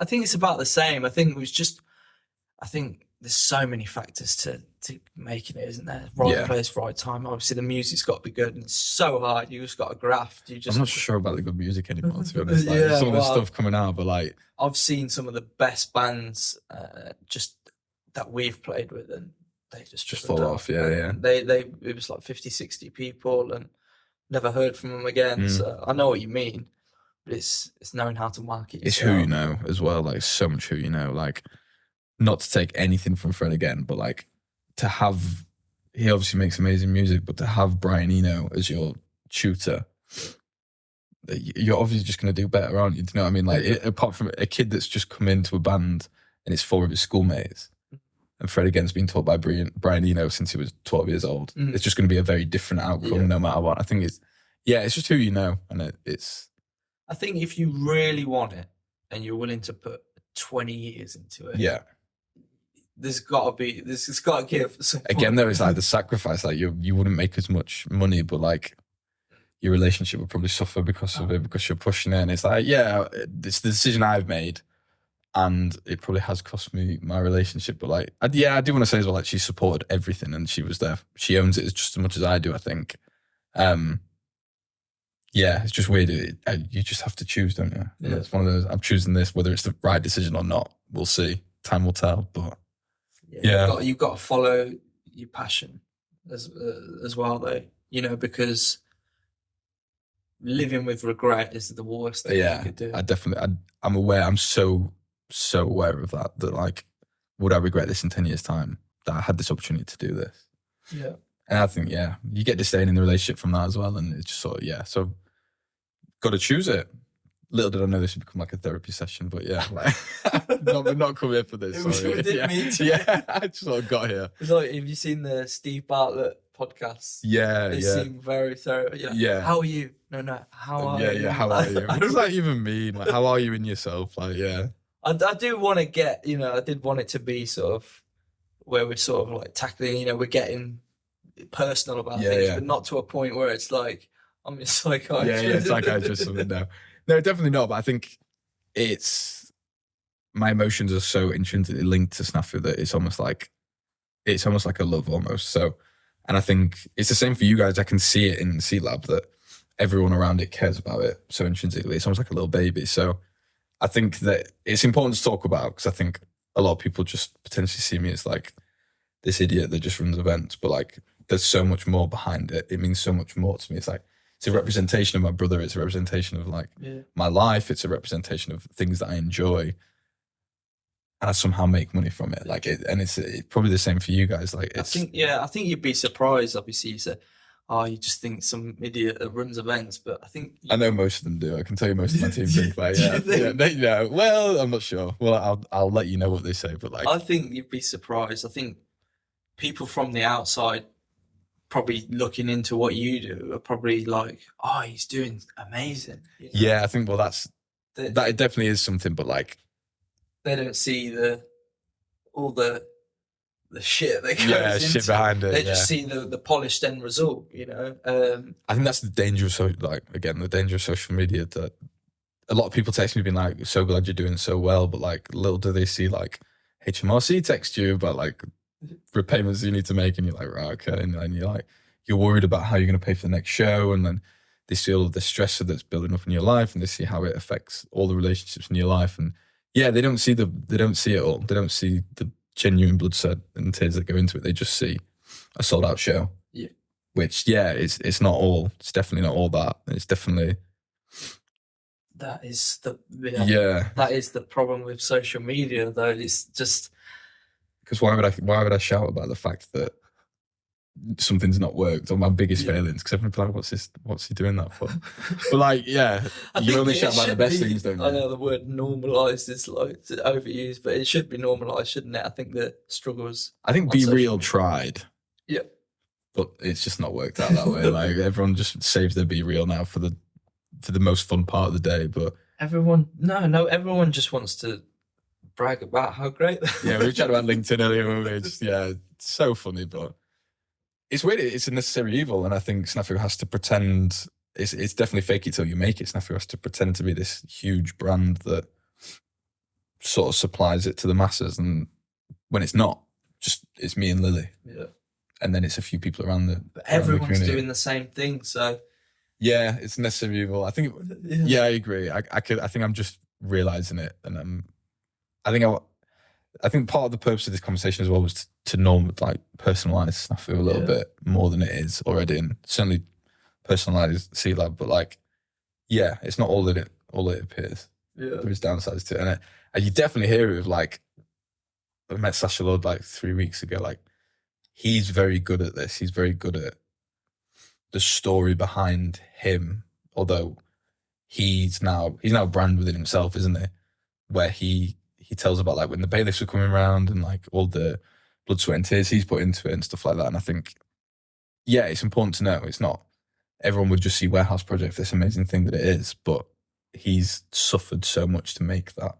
think it's about the same. I think there's so many factors to making it, isn't there? Right place, right time. Obviously, the music's got to be good, and it's so hard. You just got to graft. I'm not sure about the good music anymore, to be honest. Like, some of the stuff coming out, but like I've seen some of the best bands just that we've played with, and they just fall off. Yeah. It was like 50, 60 people, and never heard from them again. So I know what you mean, but it's knowing how to market yourself. It's who you know as well. Like so much who you know. Like, not to take anything from Fred again, but like to have, he obviously makes amazing music, but to have Brian Eno as your tutor, you're obviously just going to do better, aren't you? Do you know what I mean? Like, apart from a kid that's just come into a band and it's 4 of his schoolmates, and Fred again's been taught by Brian Eno since he was 12 years old, it's just going to be a very different outcome no matter what. I think it's just who you know, and it's. I think if you really want it and you're willing to put 20 years into it, there's got to give. Again, though, it's like the sacrifice. Like you wouldn't make as much money, but like your relationship would probably suffer because of it, because you're pushing it. And it's like, it's the decision I've made, and it probably has cost me my relationship. But like, I do want to say as well, like, she supported everything and she was there. She owns it just as much as I do, I think. It's just weird. You just have to choose, don't you? Yeah. It's one of those. I'm choosing this, whether it's the right decision or not. We'll see. Time will tell. But you've got to follow your passion as well, though. You know, because living with regret is the worst thing you could do. I'm aware. I'm so aware of that. That like, would I regret this in 10 years' time? That I had this opportunity to do this. Yeah. And I think you get disdain in the relationship from that as well, and it's just sort of So, got to choose it. Little did I know this would become like a therapy session, but not come here for this. Sorry. We didn't mean to. I just sort of got here. It's like, have you seen the Steve Bartlett podcast? They seem very therapy. How are you? No. How are you? How are you? What does that even mean? Like, how are you in yourself? Like, I do want to get. I did want it to be sort of where we're sort of like tackling. We're getting personal about things, but not to a point where it's like I'm a psychiatrist. Psychiatrist something now. No, definitely not. But I think my emotions are so intrinsically linked to SNAFU that it's almost like a love almost. So, and I think it's the same for you guys. I can see it in Seatlab that everyone around it cares about it so intrinsically. It's almost like a little baby. So I think that it's important to talk about, because I think a lot of people just potentially see me as like this idiot that just runs events, but like there's so much more behind it. It means so much more to me. It's like, it's a representation of my brother. It's a representation of like my life. It's a representation of things that I enjoy, and I somehow make money from it. Like it's probably the same for you guys. Like, I think you'd be surprised. Obviously, you said, "Oh, you just think some idiot that runs events," but I think I know most of them do. I can tell you most of my team think like, well, I'm not sure. Well, I'll let you know what they say. But like, I think you'd be surprised. I think people from the outside, probably looking into what you do, are probably like, "Oh, he's doing amazing." Yeah, I think that it definitely is something, but like they don't see all the shit that goes into shit behind it. They just see the polished end result. I think that's the danger of the danger of social media, that a lot of people text me being like, "So glad you're doing so well," but like little do they see like HMRC text you about like repayments you need to make, and you're like, right, okay, and then you're worried about how you're going to pay for the next show, and then they see all of the stressor that's building up in your life, and they see how it affects all the relationships in your life, and yeah, they don't see it all. They don't see the genuine blood, sweat, and tears that go into it. They just see a sold out show. Yeah. Which, yeah, it's not all. It's definitely not all that. It's definitely. That is the That is the problem with social media, though. It's just because why would I shout about the fact that something's not worked or my biggest failings? Because everyone's like, what's he doing that for? But like, yeah, you only shout about the best things, don't you? I know the word normalised is like overused, but it should be normalised, shouldn't it? I think the struggles. I think Be Real tried. Yeah. But it's just not worked out that way. Like everyone just saves their Be Real now for the most fun part of the day. But everyone just wants to brag about how great. Yeah, we were chatting about LinkedIn earlier. It's so funny, but it's weird. It's a necessary evil, and I think SNAFU has to pretend. It's definitely fake it till you make it. SNAFU has to pretend to be this huge brand that sort of supplies it to the masses, and when it's not, just it's me and Lily. Yeah. And then it's a few people around but everyone's doing the same thing, so yeah, it's necessary evil. I think. Yeah, I agree. I think I'm just realizing it, and I think part of the purpose of this conversation as well was to personalize SNAFU a little bit more than it is already, and certainly personalize Seatlab. But like, yeah, it's not all that it appears. Yeah, there is downsides to it, and you definitely hear it with like. I met Sasha Lord like 3 weeks ago. Like, he's very good at this. He's very good at the story behind him. Although he's now a brand within himself, isn't he? Where he tells about like when the bailiffs were coming around and like all the blood, sweat and tears he's put into it and stuff like that. And I think, yeah, it's important to know. It's not everyone would just see Warehouse Project, this amazing thing that it is, but he's suffered so much to make that.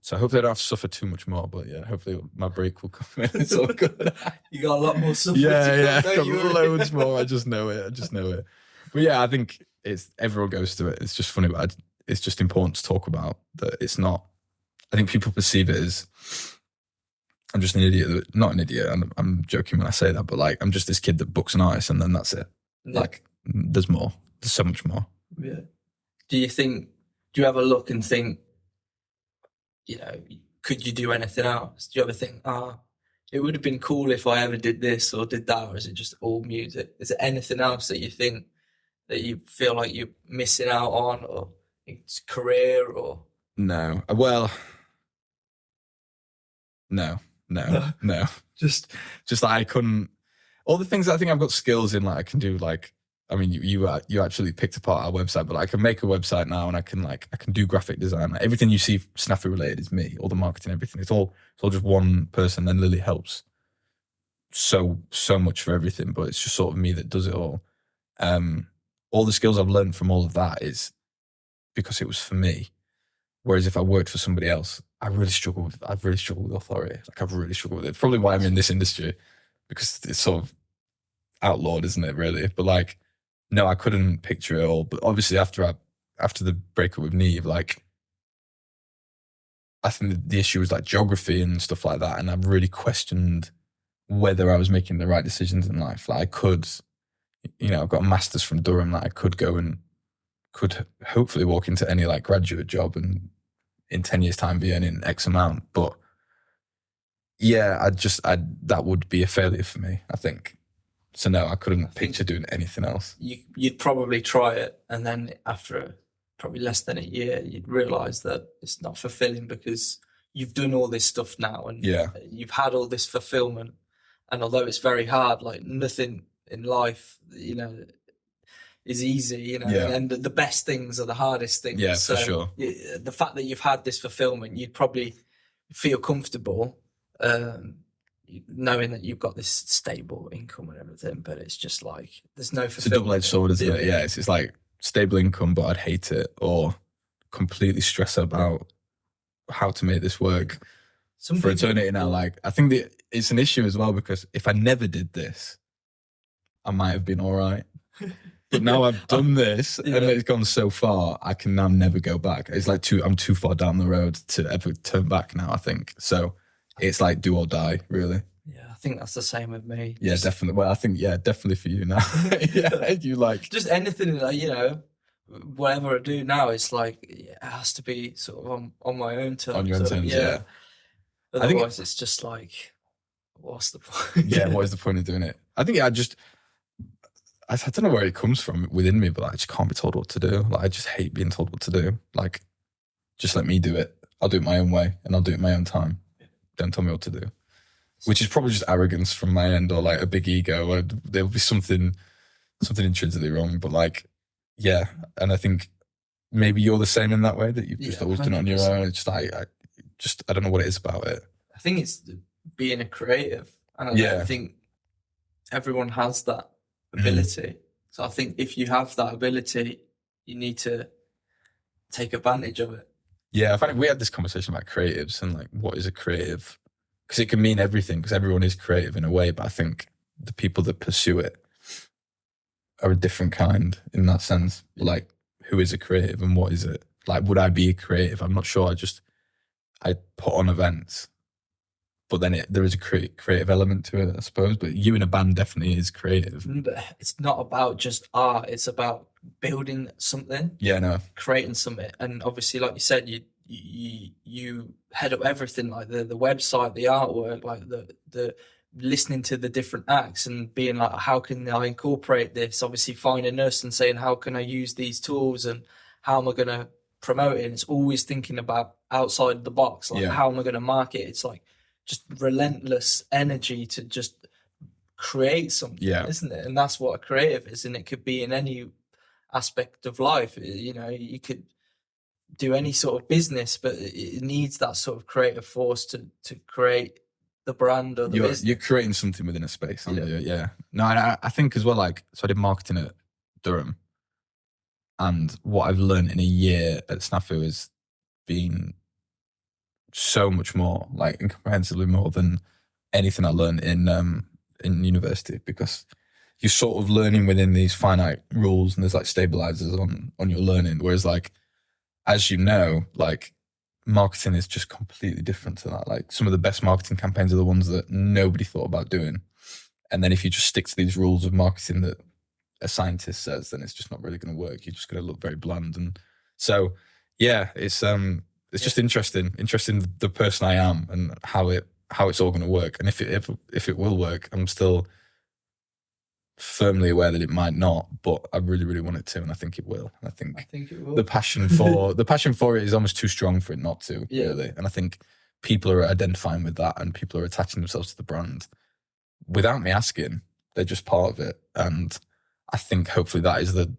So hopefully I don't have to suffer too much more, but yeah, hopefully my break will come in. It's all good. You got a lot more suffering. Yeah, got loads more. I just know it. But yeah, I think everyone goes through it. It's just funny, but it's just important to talk about that. It's not. I think people perceive it as I'm just an idiot. Not an idiot. I'm joking when I say that, but like I'm just this kid that books an artist and then that's it. Yeah. Like there's more. There's so much more. Yeah. Do you ever look and think, could you do anything else? Do you ever think, it would have been cool if I ever did this or did that, or is it just all music? Is there anything else that you think that you feel like you're missing out on, or it's career or? No. Well, no. Just like I couldn't. All the things that I think I've got skills in, like I can do. Like I mean, you actually picked apart our website, but I can make a website now, and I can do graphic design. Like, everything you see SNAFU related is me. All the marketing, everything. It's all just one person. Then Lily helps so much for everything, but it's just sort of me that does it all. All the skills I've learned from all of that is because it was for me. Whereas if I worked for somebody else, I've really struggled with authority. Like I've really struggled with it. Probably why I'm in this industry, because it's sort of outlawed, isn't it? Really, but like, no, I couldn't picture it all. But obviously, after the breakup with Neve, like, I think the issue was like geography and stuff like that, and I've really questioned whether I was making the right decisions in life. Like I could, I've got a master's from Durham that I could go and could hopefully walk into any like graduate job and in 10 years time be earning X amount. But yeah, that would be a failure for me, I think. So no, I couldn't picture doing anything else. You'd probably try it, and then after probably less than a year, you'd realise that it's not fulfilling because you've done all this stuff now, and you've had all this fulfilment. And although it's very hard, like nothing in life, is easy, and the best things are the hardest things. Yeah, so for sure. The fact that you've had this fulfillment, you'd probably feel comfortable knowing that you've got this stable income and everything, but it's just like there's no fulfillment. It's a double-edged sword, isn't it? Yeah, it's like stable income, but I'd hate it, or completely stress about how to make this work for eternity now. Like, I think that it's an issue as well, because if I never did this, I might have been all right. But now I've done this and it's gone so far, I can now never go back. It's like I'm too far down the road to ever turn back now, I think. So it's like do or die, really. Yeah, think that's the same with me. Yeah, definitely. Well, I think, definitely for you now. Yeah, you like... Just anything, like, whatever I do now, it's like, it has to be sort of on my own terms. On your own terms, yeah. Otherwise, it's just like, what's the point? Yeah, what is the point of doing it? I think I don't know where it comes from within me, but I just can't be told what to do. Like, I just hate being told what to do. Like, just let me do it. I'll do it my own way, and I'll do it my own time. Don't tell me what to do. Which is probably just arrogance from my end, or like a big ego, or there'll be something intrinsically wrong. But like, yeah, and I think maybe you're the same in that way, that you've just always done it on your own. It's just I don't know what it is about it. I think it's being a creative, and I think everyone has that ability. So I think if you have that ability, you need to take advantage of it. Yeah, I find we had this conversation about creatives and like, what is a creative? Because it can mean everything, because everyone is creative in a way, but I think the people that pursue it are a different kind in that sense. Like, who is a creative and what is it? Like, would I be a creative? I'm not sure. I put on events, but then there is a creative element to it, I suppose. But you in a band definitely is creative. But it's not about just art. It's about building something. Yeah, no. Creating something. And obviously, like you said, you head up everything, like the website, the artwork, like the listening to the different acts and being like, how can I incorporate this? Obviously finding us and saying, how can I use these tools and how am I going to promote it? And it's always thinking about outside the box, like how am I going to market it? It's like just relentless energy to just create something, isn't it? And that's what a creative is. And it could be in any aspect of life. You could do any sort of business, but it needs that sort of creative force to create the brand or the business. You're creating something within a space, aren't you? Yeah. No, I think as well, like, so I did marketing at Durham, and what I've learned in a year at SNAFU has been so much more, like incomprehensibly more than anything I learned in university, because you're sort of learning within these finite rules and there's like stabilizers on your learning. Whereas like, as you know, like marketing is just completely different to that. Like some of the best marketing campaigns are the ones that nobody thought about doing. And then if you just stick to these rules of marketing that a scientist says, then it's just not really going to work. You're just going to look very bland. And so, yeah, it's just interesting the person I am and how it's all going to work. And if it will work, I'm still firmly aware that it might not, but I really, really want it to, and I think it will. I think it will. The passion for it is almost too strong for it not to, really. And I think people are identifying with that, and people are attaching themselves to the brand without me asking. They're just part of it, and I think hopefully that is the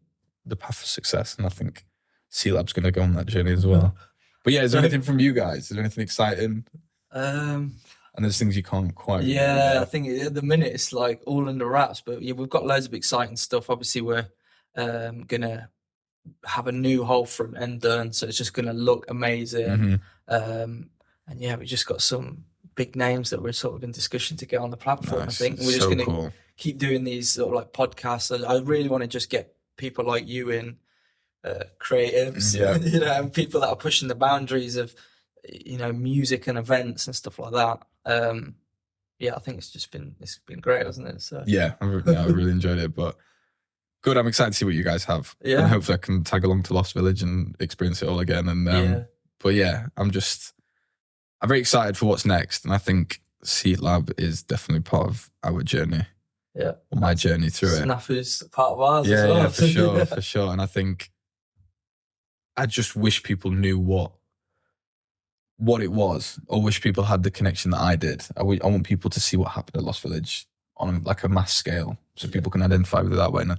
path for success. And I think Seatlab's going to go on that journey as well. But yeah, is there anything from you guys? Is there anything exciting? And there's things you can't quite remember. I think at the minute it's like all under wraps, but yeah, we've got loads of exciting stuff. Obviously, we're gonna have a new whole front end done, so it's just gonna look amazing. And yeah, we just got some big names that we're sort of in discussion to get on the platform. Nice. I think we're just gonna keep doing these sort of like podcasts. I really want to just get people like you in, creatives, and people that are pushing the boundaries of music and events and stuff like that. I think it's been great, hasn't it? So yeah, I really enjoyed it. But good, I'm excited to see what you guys have. Yeah, and hopefully I can tag along to Lost Village and experience it all again. And but yeah, I'm very excited for what's next, and I think Seatlab is definitely part of our journey. Yeah, my journey through it. SNAFU's part of ours. as well. Yeah, for sure. And I think I just wish people knew what it was, or wish people had the connection that I did. I want people to see what happened at Lost Village on like a mass scale, so people can identify with it that way. And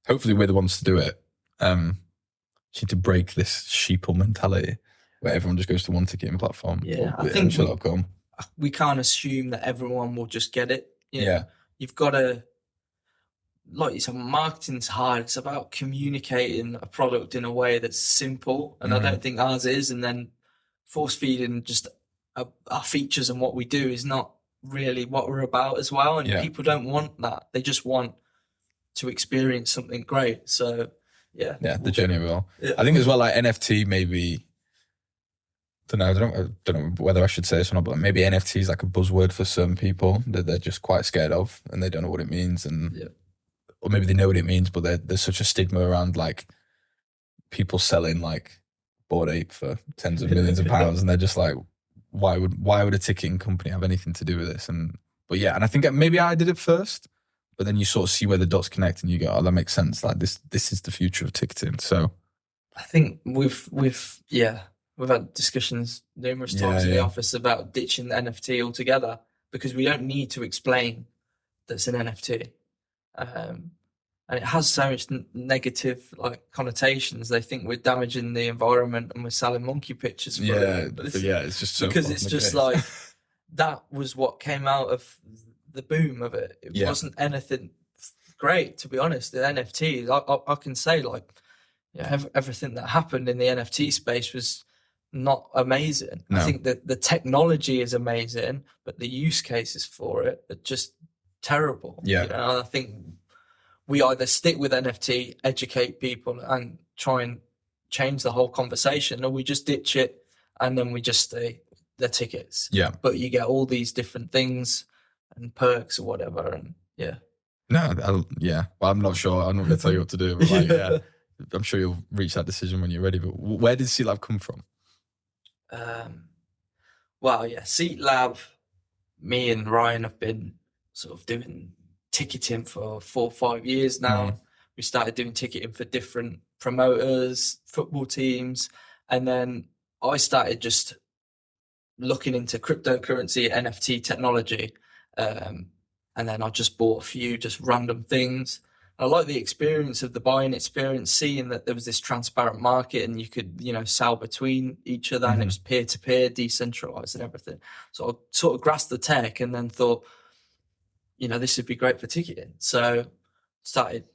hopefully we're the ones to do it. Just need to break this sheeple mentality where everyone just goes to one ticketing platform. Yeah, I think we can't assume that everyone will just get it. You've got to, like you said, marketing's hard. It's about communicating a product in a way that's simple, and I don't think ours is. And then force feeding just our features and what we do is not really what we're about as well. And people don't want that. They just want to experience something great. So the journey will. I think as well, like NFT maybe don't know whether I should say this or not, but maybe NFT is like a buzzword for certain people that they're just quite scared of and they don't know what it means, and or maybe they know what it means, but there's such a stigma around like people selling like Bored Ape for tens of millions of pounds, and they're just like, why would a ticketing company have anything to do with this? But and I think maybe I did it first, but then you sort of see where the dots connect and you go, oh, that makes sense. Like this is the future of ticketing. So I think we've had discussions numerous times in the office about ditching the NFT altogether, because we don't need to explain that it's an NFT. And it has so much negative like connotations. They think we're damaging the environment and we're selling monkey pictures for it. It's just so because it's just like that was what came out of the boom of it. It wasn't anything great, to be honest. The NFTs, I can say like, everything that happened in the NFT space was not amazing. No. I think that the technology is amazing, but the use cases for it are just terrible. I think we either stick with NFT, educate people, and try and change the whole conversation, or we just ditch it and then we just stay the tickets. But you get all these different things and perks or whatever, and well, I'm not sure. I'm not going to tell you what to do, but like, I'm sure you'll reach that decision when you're ready. But where did Seatlab come from? Seatlab, me and Ryan have been sort of doing ticketing for 4 or 5 years now. We started doing ticketing for different promoters, football teams, and then I started just looking into cryptocurrency, NFT technology, and then I just bought a few just random things. I like the experience of the buying experience, seeing that there was this transparent market and you could, sell between each other, and it was peer-to-peer, decentralized and everything. So I sort of grasped the tech and then thought, this would be great for ticketing. So started,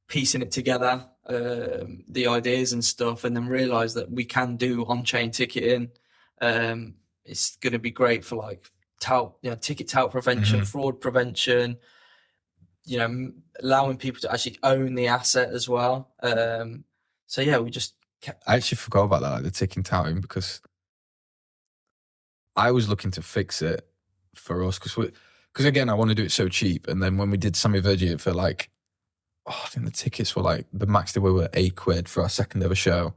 piecing it together, the ideas and stuff, and then realized that we can do on-chain ticketing. It's going to be great for like ticket tout prevention, fraud prevention, allowing people to actually own the asset as well. We just kept... I actually forgot about that, like the ticking touting, because I was looking to fix it for us, because again, I want to do it so cheap. And then when we did Sammy Virgie it for like, I think the tickets were like, the max they were £8 for our second ever show,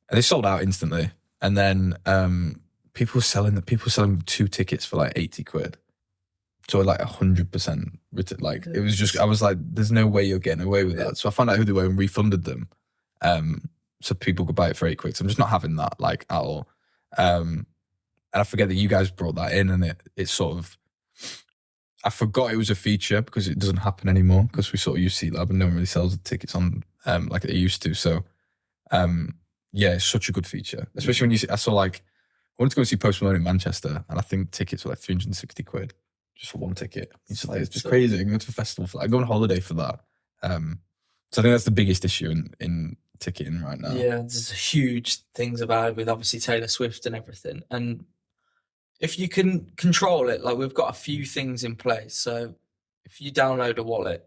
and they sold out instantly. And then people selling 2 tickets for like £80. So like 100%, like it was just, I was like, there's no way you're getting away with that. So I found out who they were and refunded them, so people could buy it for £8. So I'm just not having that like at all. And I forget that you guys brought that in, and it sort of, I forgot it was a feature because it doesn't happen anymore, because we sort of use Seatlab and no one really sells the tickets on like they used to. So it's such a good feature, especially when you see, I saw like, I wanted to go and see Post Malone in Manchester, and I think tickets were like £360 just for one ticket. It's just crazy. I go to a festival for that. I go on holiday for that. So I think that's the biggest issue in ticketing right now. Yeah, there's huge things about it with obviously Taylor Swift and everything. And if you can control it, like we've got a few things in place. So if you download a wallet,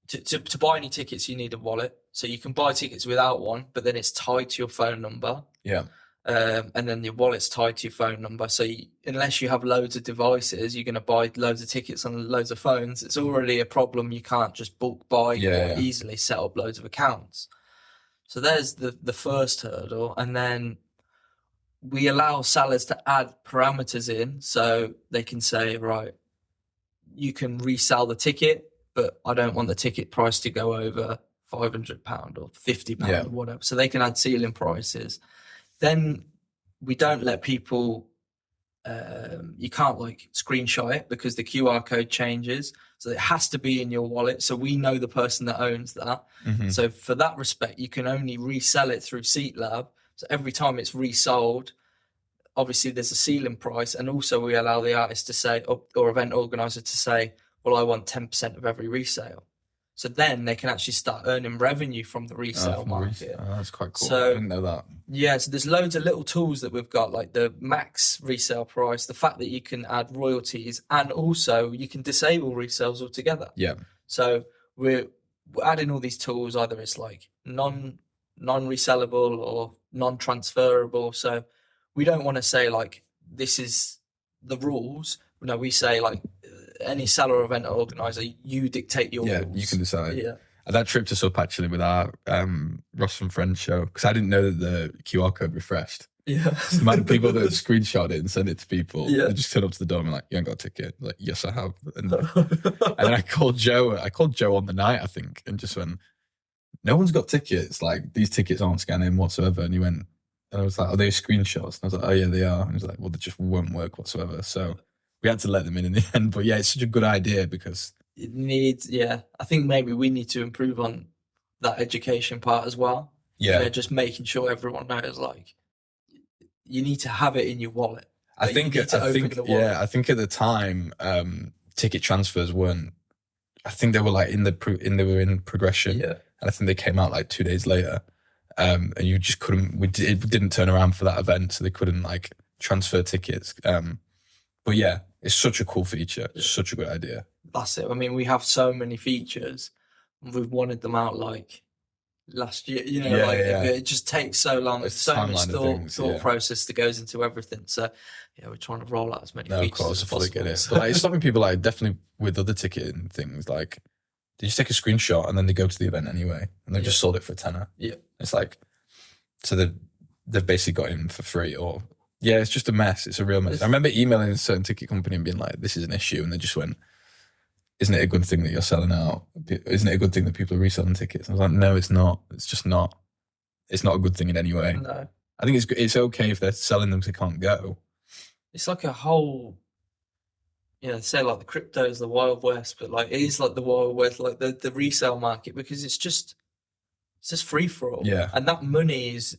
to buy any tickets, you need a wallet. So you can buy tickets without one, but then it's tied to your phone number. Yeah. And then your wallet's tied to your phone number. So unless you have loads of devices, you're going to buy loads of tickets on loads of phones. It's already a problem. You can't just bulk buy or easily set up loads of accounts. So there's the first hurdle. And then we allow sellers to add parameters in, so they can say, right, you can resell the ticket, but I don't want the ticket price to go over £500 or £50 or whatever. So they can add ceiling prices. Then we don't let people, you can't like screenshot it because the QR code changes. So it has to be in your wallet. So we know the person that owns that. So for that respect, you can only resell it through Seatlab. So every time it's resold, obviously there's a ceiling price. And also we allow the artist to say, or event organizer to say, well, I want 10% of every resale. So then they can actually start earning revenue from the resale market. That's quite cool. So, I didn't know that. Yeah, so there's loads of little tools that we've got, like the max resale price, the fact that you can add royalties, and also you can disable resales altogether. Yeah. So we're adding all these tools. Either it's like non-resellable or non-transferable. So we don't want to say like this is the rules. No, we say like any seller or event organizer, you dictate your rules. You can decide. Yeah. That trip to SUP actually with our Ross and Friends show, because I didn't know that the QR code refreshed. Yeah. The amount of people that screenshot it and send it to people, Yeah. they just turn up to the door and like, you ain't got a ticket. Like, yes, I have. And then I called Joe on the night, I think, and just went, no one's got tickets. Like, these tickets aren't scanning whatsoever. And he went, and I was like, are they screenshots? And I was like, oh yeah, they are. And he was like, well, they just won't work whatsoever. So we had to let them in the end. But yeah, it's such a good idea because it needs, I think maybe we need to improve on that education part as well. Yeah. You know, just making sure everyone knows, like, you need to have it in your wallet. I think at the time, ticket transfers weren't. I think they were like they were in progression. Yeah. And I think they came out like 2 days later. And you just couldn't. It didn't turn around for that event, so they couldn't like transfer tickets. But yeah, it's such a cool feature. It's such a good idea. That's it. I mean, we have so many features, and we've wanted them out like last year. You know, it just takes so long. It's so much thought process that goes into everything. So yeah, we're trying to roll out as many features. Of course, I fully get it. But like, it's something people like definitely with other ticketing things like they just take a screenshot and then they go to the event anyway, and they just sold it for $10. Yeah, it's like so they've basically got in for free or. Yeah, it's just a mess. It's a real mess. I remember emailing a certain ticket company and being like, this is an issue. And they just went, isn't it a good thing that you're selling out? Isn't it a good thing that people are reselling tickets? I was like, no, it's not. It's just not. It's not a good thing in any way. No. I think it's okay if they're selling them because they can't go. It's like a whole, they say like the crypto is the Wild West, but like it is like the Wild West, like the resale market, because it's just free for all. Yeah. And that money is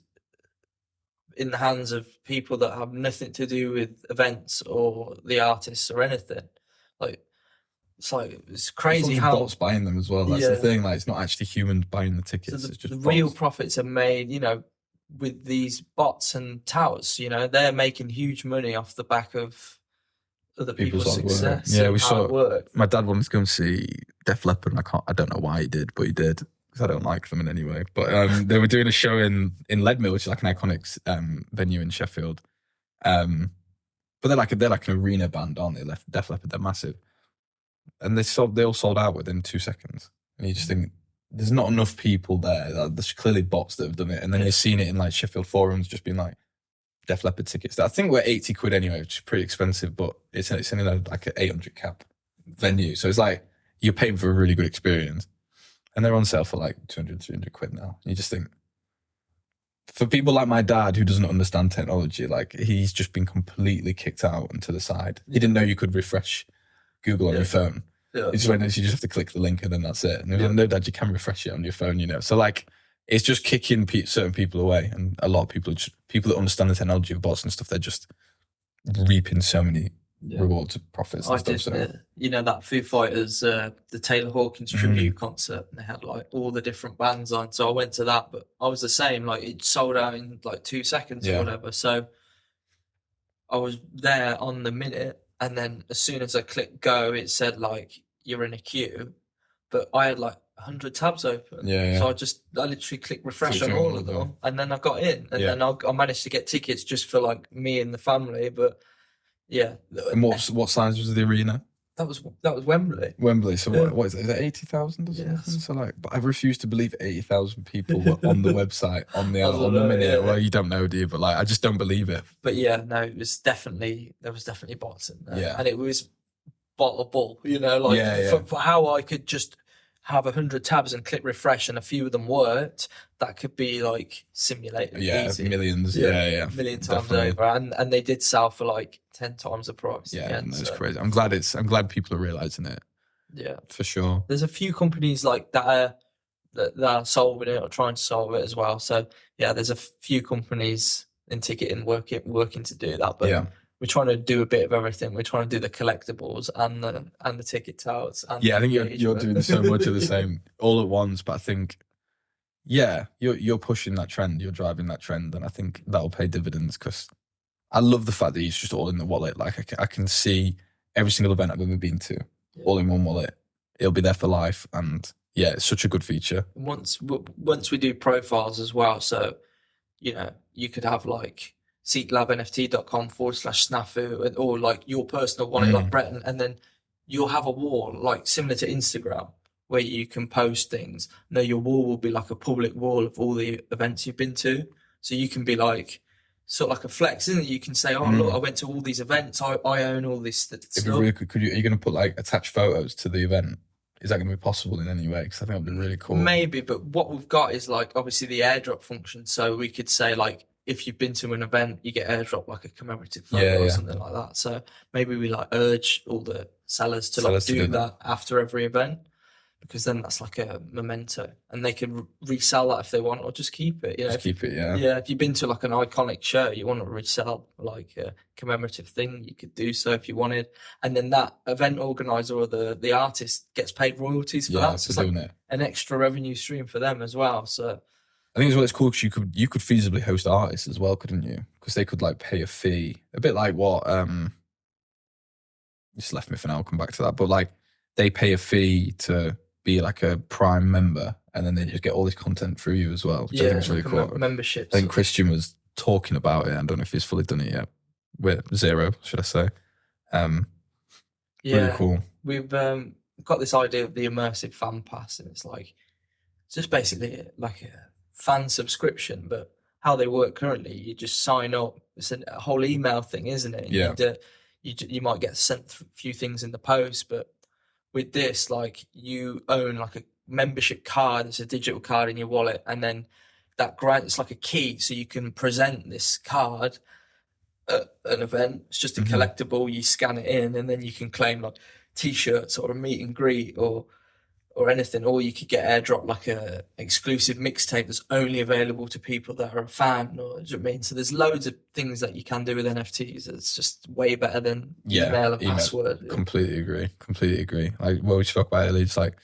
in the hands of people that have nothing to do with events or the artists or anything. Like it's crazy how bots buying them as well. That's the thing. Like it's not actually humans buying the tickets. So it's just the bots. real profits are made, with these bots and touts. They're making huge money off the back of other people's success. Yeah, we saw it. My dad wanted to go and see Def Leppard. I don't know why he did, but he did. Because I don't like them in any way. But they were doing a show in Leadmill, which is like an iconic venue in Sheffield. But they're like an arena band, aren't they? Def Leppard, they're massive. And they all sold out within 2 seconds. And you just think, there's not enough people there. There's clearly bots that have done it. And then you've seen it in like Sheffield forums just being like, Def Leppard tickets. I think we're 80 quid anyway, which is pretty expensive, but it's only like an 800 cap venue. So it's like, you're paying for a really good experience. And they're on sale for like 200, 300 quid now. You just think, for people like my dad who doesn't understand technology, like he's just been completely kicked out and to the side. He didn't know you could refresh Google on your phone. Yeah. He just went, you just have to click the link and then that's it. And he was like, no, Dad, you can refresh it on your phone, So like, it's just kicking certain people away. And a lot of people that understand the technology of bots and stuff, they're just reaping so many rewards of profits and stuff. That Foo Fighters, the Taylor Hawkins tribute concert, and they had like all the different bands on. So I went to that, but I was the same. Like it sold out in like 2 seconds or whatever. So I was there on the minute, and then as soon as I clicked go, it said like you're in a queue. But I had like 100 tabs open. So I literally clicked refresh on all of them, and then I got in, and then I managed to get tickets just for like me and the family, but. Yeah. And what size was the arena? That was Wembley. Wembley. So what is it? Is it 80,000 or something? Yes. So like, but I refuse to believe 80,000 people were on the website on the minute. Well, you don't know, do you? But like, I just don't believe it. But yeah, no, there was definitely bots in there. Yeah. And it was bottable, for how I could just have 100 tabs and click refresh and a few of them worked, that could be like simulated. Yeah, easy. Millions. Yeah. Million times definitely. Over. And they did sell for like 10 times the price. Yeah, that's crazy. I'm glad people are realizing it. Yeah. For sure. There's a few companies like that are solving it or trying to solve it as well. So yeah, there's a few companies in ticketing working to do that. But we're trying to do a bit of everything. We're trying to do the collectibles and the ticket touts. I think you're doing so much of the same all at once. But I think, you're pushing that trend. You're driving that trend, and I think that'll pay dividends because I love the fact that it's just all in the wallet. Like I can see every single event I've ever been to, all in one wallet. It'll be there for life, and Yeah, it's such a good feature. Once we do profiles as well, so you could have like seatlabnft.com/snafu, or like your personal wallet, like Brettan, and then you'll have a wall like similar to Instagram where you can post things. No, your wall will be like a public wall of all the events you've been to, so you can be like sort of like a flex, isn't it? You can say, oh look, I went to all these events, I own all this stuff. Really, are you going to put like attached photos to the event? Is that going to be possible in any way? Because I think that'd be really cool. Maybe, but what we've got is like obviously the airdrop function. So we could say like if you've been to an event, you get airdrop like a commemorative photo or something like that. So maybe we like urge all the sellers to do that after every event, because then that's like a memento, and they can resell that if they want, or just keep it. Keep it, yeah. Yeah, if you've been to like an iconic show, you want to resell like a commemorative thing, you could do so if you wanted, and then that event organizer or the artist gets paid royalties for that. So it's like an extra revenue stream for them as well. So I think as well, it's cool because you could feasibly host artists as well, couldn't you? Because they could like pay a fee, a bit like what just left me for now. I'll come back to that, but like they pay a fee to be like a Prime member, and then they just get all this content through you as well, which I think is really cool. Memberships. I think Christian was talking about it. I don't know if he's fully done it yet. With Zero, should I say? Really cool. We've got this idea of the immersive fan pass, and it's just basically like a fan subscription, but how they work currently, you just sign up. It's a whole email thing, isn't it? Yeah. You might get sent a few things in the post, but with this, like you own like a membership card. It's a digital card in your wallet, and then that grants like a key, so you can present this card at an event. It's just a collectible. You scan it in, and then you can claim like T-shirts or a meet and greet or anything. Or you could get airdrop like a exclusive mixtape that's only available to people that are a fan. Or do you know what I mean? So there's loads of things that you can do with NFTs. It's just way better than email and password. Completely agree. Like what we spoke about earlier, it's like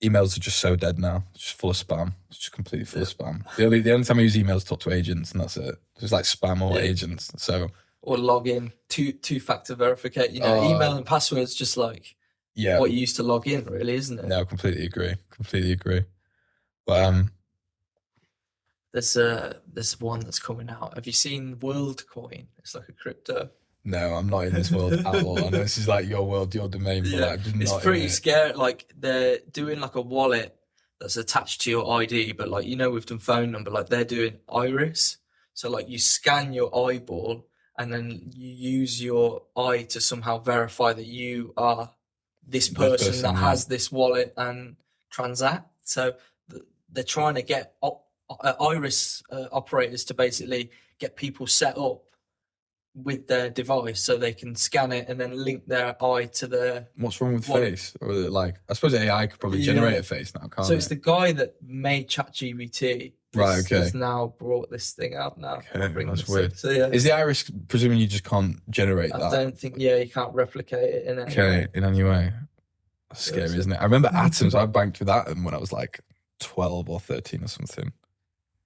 emails are just so dead now. It's just full of spam. It's just completely full of spam. The only time I use emails is talk to agents, and that's it. It's like spam or agents. So or log in, two-factor verification. Email and passwords just like what you used to log in, really, isn't it? No, completely agree. But there's one that's coming out. Have you seen WorldCoin? It's like a crypto. No, I'm not in this world at all. I know this is like your world, your domain, but like, it's pretty scary. Like they're doing like a wallet that's attached to your ID, but like we've done phone number. Like they're doing iris, so like you scan your eyeball and then you use your eye to somehow verify that you are this person that has this wallet and transact. So they're trying to get iris operators to basically get people set up with their device so they can scan it and then link their eye to their... What's wrong with face? Or like, I suppose AI could probably generate a face now, can't it? So it's the guy that made ChatGPT. Right, okay. He's now brought this thing out now. Okay, that's weird. So yeah. Is the iris, presuming you just can't generate that? I don't think, you can't replicate it in any way. In any way. That's scary, isn't it? I remember Atoms, I banked with Atom when I was like 12 or 13 or something.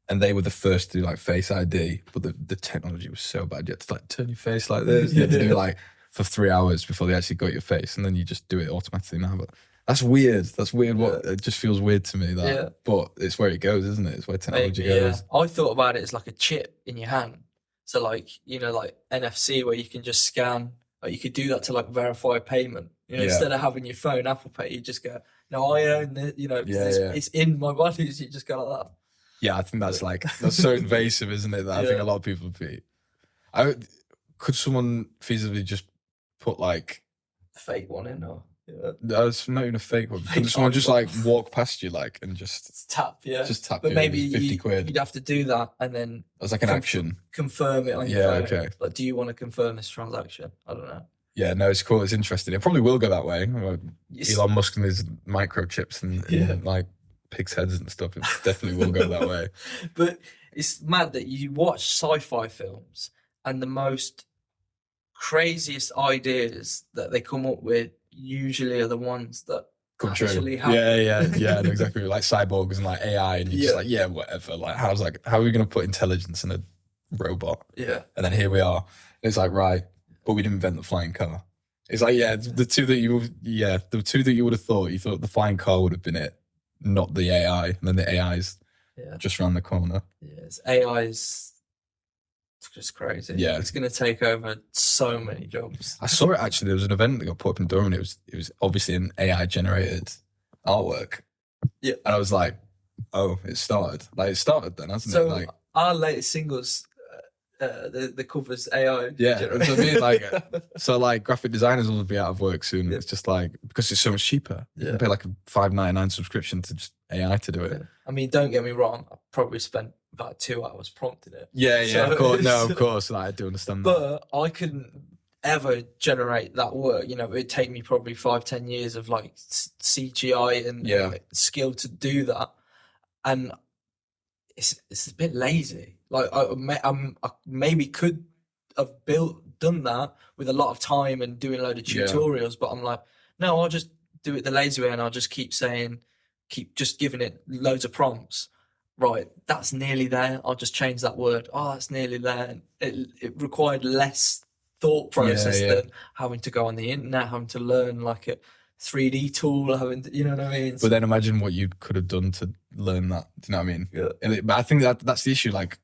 And they were the first to do like Face ID, but the technology was so bad. You had to like turn your face like this. You had to do it like for 3 hours before they actually got your face, and then you just do it automatically now. But that's weird. What it just feels weird to me. But it's where it goes, isn't it? It's where technology goes. I thought about it as like a chip in your hand. So like like NFC, where you can just scan. Like you could do that to like verify payment. Instead of having your phone Apple Pay, you just go, "No, I own this." It's in my body. So you just go like that. Yeah, I think that's so invasive, isn't it? That I think a lot of people would be. Could someone feasibly just put like a fake one in, or no, it's not even a fake one. Could someone just like walk past you and just tap? Yeah, just tap. But maybe 50 quid. You'd have to do that and then as like an action. Confirm it on your phone. Okay. Like, do you want to confirm this transaction? I don't know. Yeah, no, it's cool. It's interesting. It probably will go that way. Elon Musk and his microchips and like pigs' heads and stuff. It definitely will go that way. But it's mad that you watch sci-fi films and the most craziest ideas that they come up with usually are the ones that actually happen. Yeah, I know exactly. Like cyborgs and like AI, and you're just like, whatever. Like, how are we going to put intelligence in a robot? Yeah. And then here we are. It's like, right, but we didn't invent the flying car. It's like, the two that you would have thought. You thought the flying car would have been it, not the AI. And then the AI's just around the corner. Yes, AI's just crazy. Yeah. It's going to take over so many jobs. I saw it actually. There was an event that got put up in Durham, and it was obviously an AI generated artwork. Yeah. And I was like, oh, it started. Like, it started then, hasn't So it? Like, our latest singles, the covers AI. yeah, that's what I mean. Like, so like graphic designers will be out of work soon. Yeah. It's just like, because it's so much cheaper. You can pay like a $5.99 subscription to just AI to do it. Yeah. I mean, don't get me wrong. I probably spent about 2 hours prompting it. Yeah, So of course. No, of course. Like, I do understand that. But I couldn't ever generate that work. You know, it'd take me probably 5-10 years of like CGI and like, skill to do that. And it's a bit lazy. Like I maybe could have done that with a lot of time and doing a load of tutorials, but I'm like, no, I'll just do it the lazy way, and I'll just keep just giving it loads of prompts. Right, that's nearly there. I'll just change that word. Oh, that's nearly there. It required less thought process than having to go on the internet, having to learn like a 3D tool, having to, you know what I mean? But then imagine what you could have done to learn that. Do you know what I mean? Yeah. But I think that's the issue. Like,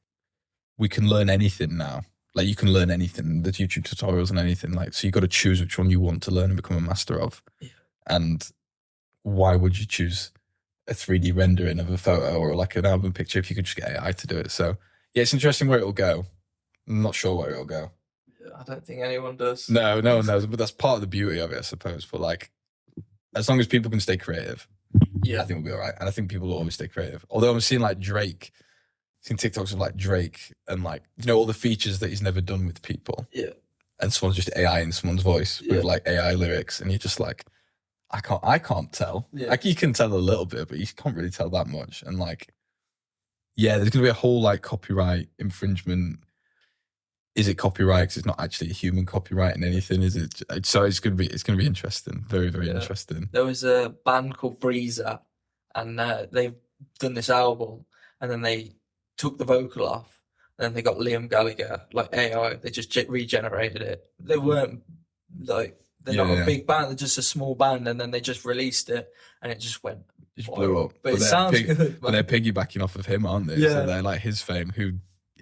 we can learn anything now. Like, you can learn anything. There's YouTube tutorials and anything. Like, so you got to choose which one you want to learn and become a master of. Yeah. And why would you choose a 3D rendering of a photo or like an album picture if you could just get AI to do it? So yeah, it's interesting where it'll go. I'm not sure where it'll go. I don't think anyone does. No one knows. But that's part of the beauty of it, I suppose. But like, as long as people can stay creative, I think we'll be all right. And I think people will always stay creative. Although I'm seeing like Drake, seeing TikToks of like Drake and like, you know, all the features that he's never done with people. Yeah. And someone's just AI in someone's voice with like AI lyrics, and you're just like, I can't tell. Yeah. Like, you can tell a little bit, but you can't really tell that much. And like, there's gonna be a whole like copyright infringement. Is it copyright? Because it's not actually a human copyright in anything, is it? So it's gonna be interesting. Very, very interesting. There was a band called Breezer, and they've done this album, and then they took the vocal off, and then they got Liam Gallagher, like AI. They just regenerated it. They weren't like, they're not a big band, they're just a small band, and then they just released it, and it just went. Just blew up. But it sounds good. But they're piggybacking off of him, aren't they? Yeah. So they're like his fame, who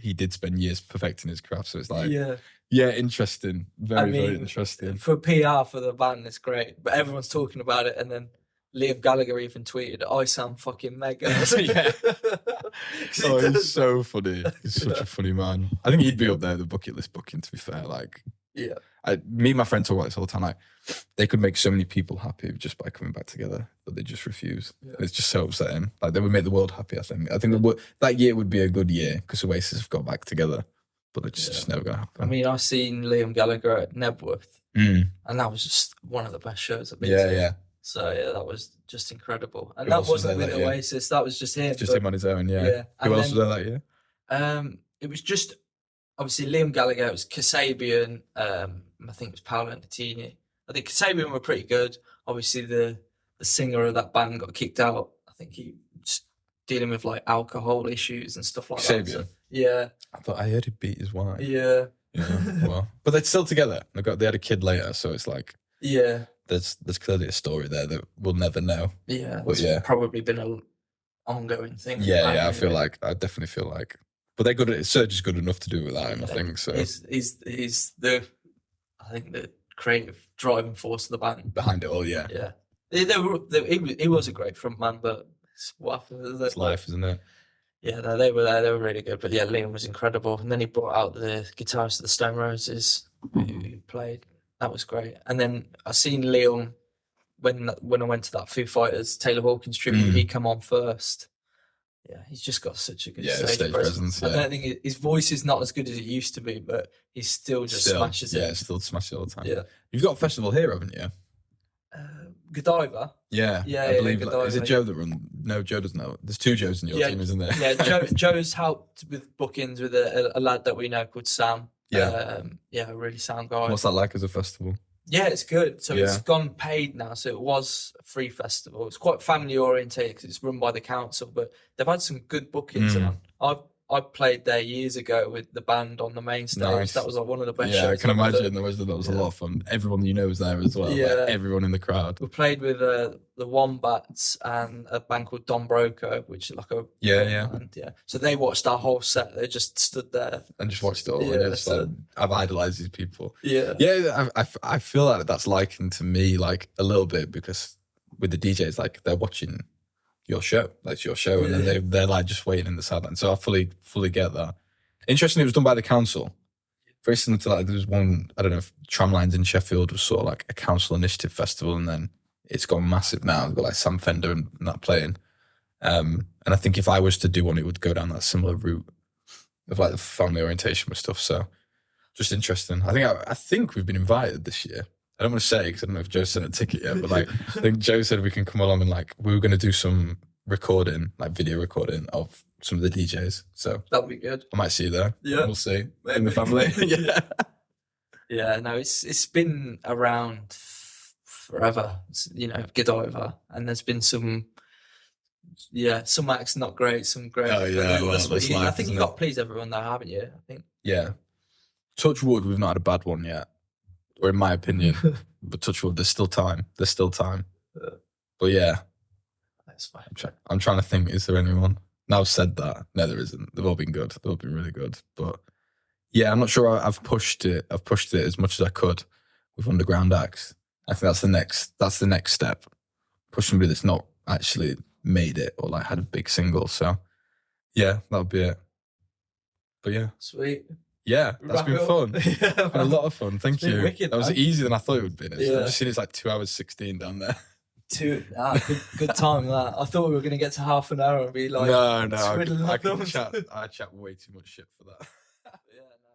he did spend years perfecting his craft. So it's like, interesting. Very interesting. For PR for the band, it's great. But everyone's talking about it, and then Liam Gallagher even tweeted, "I sound fucking mega." Yeah. Oh, he's so funny. He's such a funny man. I think he'd be up there, the bucket list booking, to be fair. Like, me and my friend talk about this all the time. Like, they could make so many people happy just by coming back together, but they just refuse. It's just so upsetting. Like, they would make the world happy, I think. I think that year would be a good year because Oasis have got back together, but it's just never going to happen. I mean, I've seen Liam Gallagher at Nebworth, and that was just one of the best shows I've been to. Yeah. So that was just incredible. And that wasn't with Oasis, that was just him. Just him on his own, yeah. Who else was there that year? It was just, obviously, Liam Gallagher, it was Kasabian, I think it was Paolo Nutini. I think Kasabian were pretty good. Obviously, the singer of that band got kicked out. I think he was dealing with like alcohol issues and stuff like that. So, yeah. I heard he beat his wife. Yeah. Well, but they're still together. They had a kid later, so it's like, there's clearly a story there that we'll never know. Yeah, but probably been an ongoing thing. I definitely feel like, but they're good. Serge is good enough to do without him, I think. So he's the creative driving force of the band behind it all. Yeah. He was a great front man, but what happened? It's life, isn't it? Yeah, no, they were there. They were really good. But yeah, Liam was incredible. And then he brought out the guitarist of the Stone Roses who played. That was great. And then I seen Liam when I went to that Foo Fighters Taylor Hawkins tribute. He come on first. Yeah, he's just got such a good stage presence. I don't think his voice is not as good as it used to be, but he still smashes it. Yeah, still smashes it all the time. Yeah, you've got a festival here, haven't you? Godiva. Yeah, I believe. Godiva, is it Joe that runs? No, Joe doesn't know. There's two Joes in your team, isn't there? Yeah, Joe's helped with bookings with a lad that we know called Sam. A really sound guy. What's that like as a festival? Yeah, it's good. So it's gone paid now. So it was a free festival. It's quite family orientated because it's run by the council, but they've had some good bookings. And I've I played there years ago with the band on the main stage. Nice. That was like one of the best Yeah, shows. I can I've imagine done. that was a lot of fun. Everyone you know was there as well. Yeah. Like, everyone in the crowd. We played with the Wombats and a band called Don Broco, which is like a Yeah. band, yeah. So they watched our whole set. They just stood there And just watched it all. Yeah, and it's so- like, I've idolized these people. Yeah, Yeah, I feel like that's likened to me like a little bit, because with the DJs, like they're watching your show, like it's your show, and then they're like just waiting in the sideline. So I fully get that. Interestingly, it was done by the council. Very similar to like there was one, I don't know if Tramlines in Sheffield was sort of like a council initiative festival, and then it's gone massive now. We've got like Sam Fender and that playing. And I think if I was to do one, it would go down that similar route of like the family orientation with stuff. So just interesting. I think we've been invited this year. I don't want to say because I don't know if Joe sent a ticket yet, but like I think Joe said we can come along and like we were going to do some recording, like video recording of some of the DJs. So that'd be good. I might see you there. Yeah. We'll see. Maybe. In the family. Yeah. Yeah, no, it's been around forever. You know, Godova, and there's been some acts not great, some great. Oh, yeah, well, That's what that's I life, think isn't you it? got to please everyone though, haven't you? I think. Yeah. Touch wood, we've not had a bad one yet. Or in my opinion. But touch wood, there's still time. But yeah. That's fine. I'm trying to think, is there anyone? Now I've said that. No, there isn't. They've all been good. They've all been really good. But yeah, I'm not sure I've pushed it. I've pushed it as much as I could with underground acts. I think that's the next step. Push somebody that's not actually made it or like had a big single. So yeah, that'll be it. But yeah. Sweet. Yeah, that's been fun. Yeah, Been a lot of fun. Thank been you. wicked, That was man. easier than I thought it would be. Yeah. I've just seen it's like 2 hours 16 down there. Good time that. I thought we were going to get to half an hour and be like, No, twiddling I our can thumbs. chat way too much shit for that.